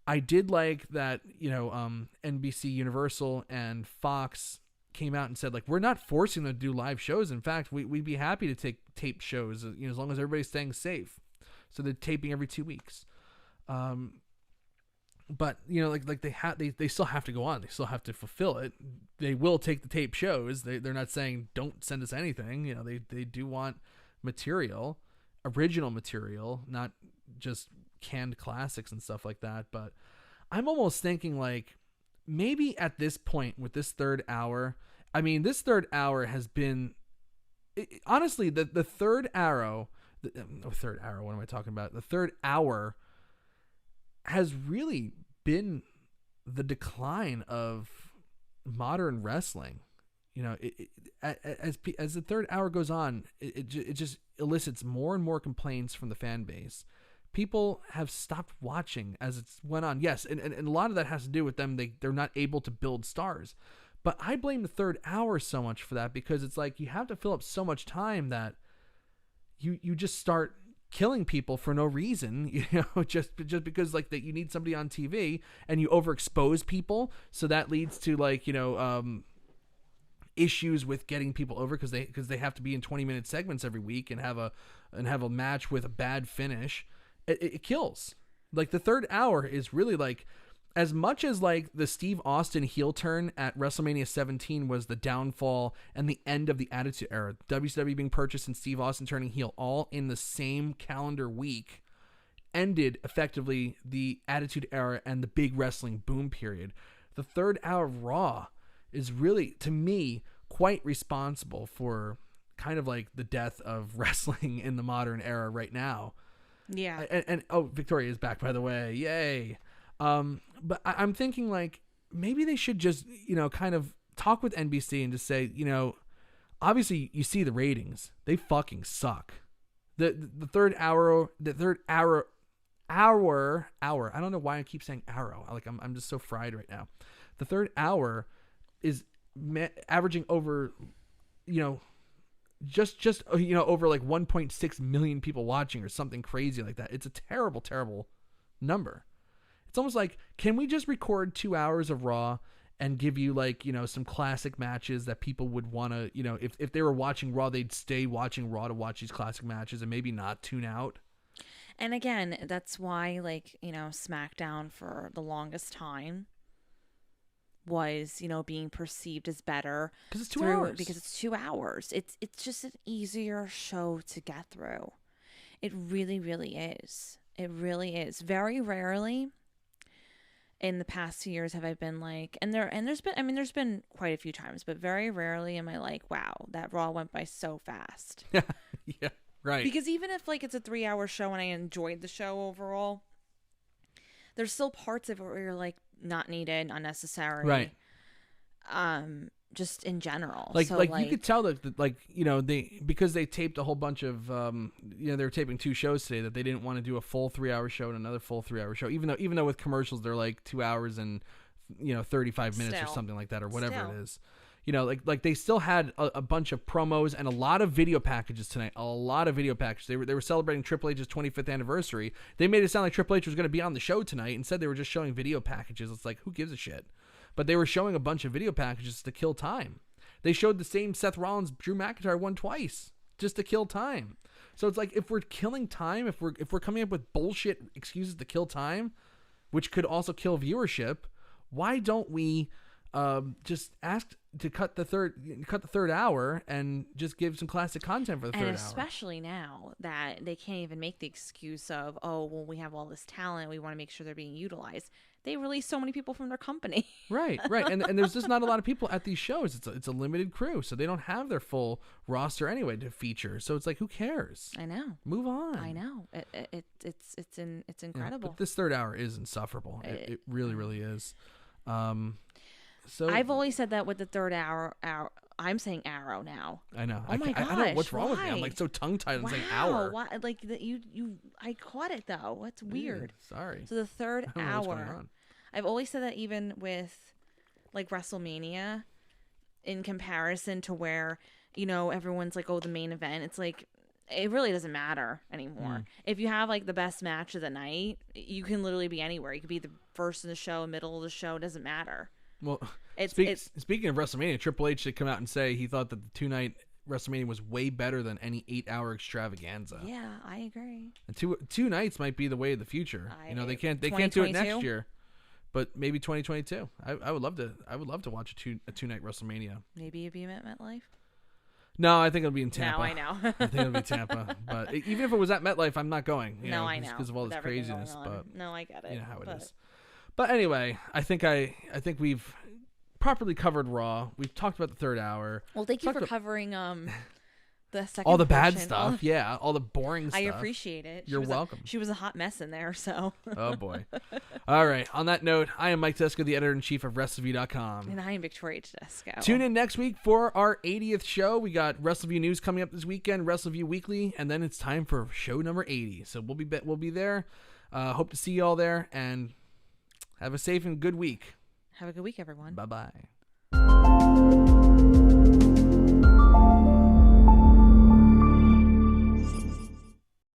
I did like that, NBC Universal and Fox came out and said, like, we're not forcing them to do live shows. In fact, we'd be happy to take tape shows, as long as everybody's staying safe. So they're taping every 2 weeks. But they still have to go on. They still have to fulfill it. They will take the tape shows. They're not saying don't send us anything. They do want material, original material, not just canned classics and stuff like that. But I'm almost thinking like maybe at this point with this third hour, this third hour has been honestly the third arrow. Third arrow. What am I talking about? The third hour has really been the decline of modern wrestling. As the third hour goes on, it just elicits more and more complaints from the fan base. People have stopped watching as it's went on. Yes, and a lot of that has to do with them. They're not able to build stars. But I blame the third hour so much for that, because it's like you have to fill up so much time that you just start killing people for no reason, just because like that you need somebody on TV, and you overexpose people, so that leads to issues with getting people over because they have to be in 20-minute segments every week and have a match with a bad finish. It kills. Like the third hour is really like, as much as like the Steve Austin heel turn at WrestleMania 17 was the downfall and the end of the Attitude Era, WCW being purchased and Steve Austin turning heel all in the same calendar week, ended effectively the Attitude Era and the big wrestling boom period. The third hour of Raw is really, to me, quite responsible for kind of like the death of wrestling in the modern era right now. Yeah. And Victoria is back, by the way. Yay. But I'm thinking like maybe they should just, kind of talk with NBC and just say, obviously you see the ratings. They fucking suck. The third hour, I don't know why I keep saying arrow. I'm just so fried right now. The third hour is averaging over, just over like 1.6 million people watching or something crazy like that. It's a terrible, terrible number. It's almost like, can we just record 2 hours of Raw and give you like, some classic matches that people would want to, if they were watching Raw, they'd stay watching Raw to watch these classic matches and maybe not tune out. And again, that's why SmackDown for the longest time was, being perceived as better because it's 2 hours. Because it's 2 hours. It's just an easier show to get through. It really, really is. It really is. Very rarely in the past 2 years have I been like, there's been quite a few times, but very rarely am I like, wow, that Raw went by so fast. Yeah. Right. Because even if like it's a 3-hour show and I enjoyed the show overall, there's still parts of it where you're like not needed, unnecessary. Right. Just in general. Like, so, like you could tell that, like, you know, because they taped a whole bunch of, you know, they were taping 2 shows today, that they didn't want to do a full 3-hour show and another full 3-hour show, even though with commercials they're like 2 hours and, you know, 35 minutes or something like that, or whatever it is. You know, like they still had a bunch of promos and a lot of video packages tonight. A lot of video packages. They were celebrating Triple H's 25th anniversary. They made it sound like Triple H was going to be on the show tonight. Instead, they were just showing video packages. It's like, who gives a shit? But they were showing a bunch of video packages to kill time. They showed the same Seth Rollins Drew McIntyre one twice just to kill time. So it's like, if we're killing time, if we're coming up with bullshit excuses to kill time, which could also kill viewership, why don't we just ask to cut the third hour and just give some classic content for the third hour? And especially now that they can't even make the excuse of, oh, well, we have all this talent, we want to make sure they're being utilized. They release so many people from their company. Right. And there's just not a lot of people at these shows. It's a limited crew, so they don't have their full roster anyway to feature. So it's like, who cares? I know. Move on. I know. It's incredible. Yeah, but this third hour is insufferable. It really, really is. So I've always said that with the third hour. I'm saying arrow now. I know. Oh my gosh! I don't know what's wrong with me. I'm why? like so tongue tied. I'm saying Wow, hour. why? Like that I caught it though. That's weird. Sorry. So the third I don't know what's going hour. on. I've always said that even with like WrestleMania, in comparison to where, you know, everyone's like, oh, the main event. It's like, it really doesn't matter anymore. If you have like the best match of the night, you can literally be anywhere. You could be the first in the show, middle of the show. It doesn't matter. Well, It's speaking of WrestleMania, Triple H should come out and say he thought that the 2-night WrestleMania was way better than any 8-hour extravaganza. Yeah, I agree. And two nights might be the way of the future. You know, they can't do it next year, but maybe 2022. I would love to watch a 2-night WrestleMania. Maybe you'd be at MetLife. No, I think it'll be in Tampa. No, I know. I think it'll be Tampa. But even if it was at MetLife, I'm not going. I know. Because of all this craziness. But no, I get it. You know how it is. But anyway, I think we've properly covered Raw. We've talked about the third hour. Well, thank you for covering the second all the bad portion. stuff. Yeah, all the boring stuff. I appreciate it. You're welcome. She was a hot mess in there, so. Oh, boy. All right. On that note, I am Mike Tedesco, the editor-in-chief of Wrestleview.com. And I am Victoria Tedesco. Tune in next week for our 80th show. We got Wrestleview news coming up this weekend, Wrestleview Weekly, and then it's time for show number 80. So we'll be there. Hope to see you all there, and have a safe and good week. Have a good week, everyone. Bye-bye.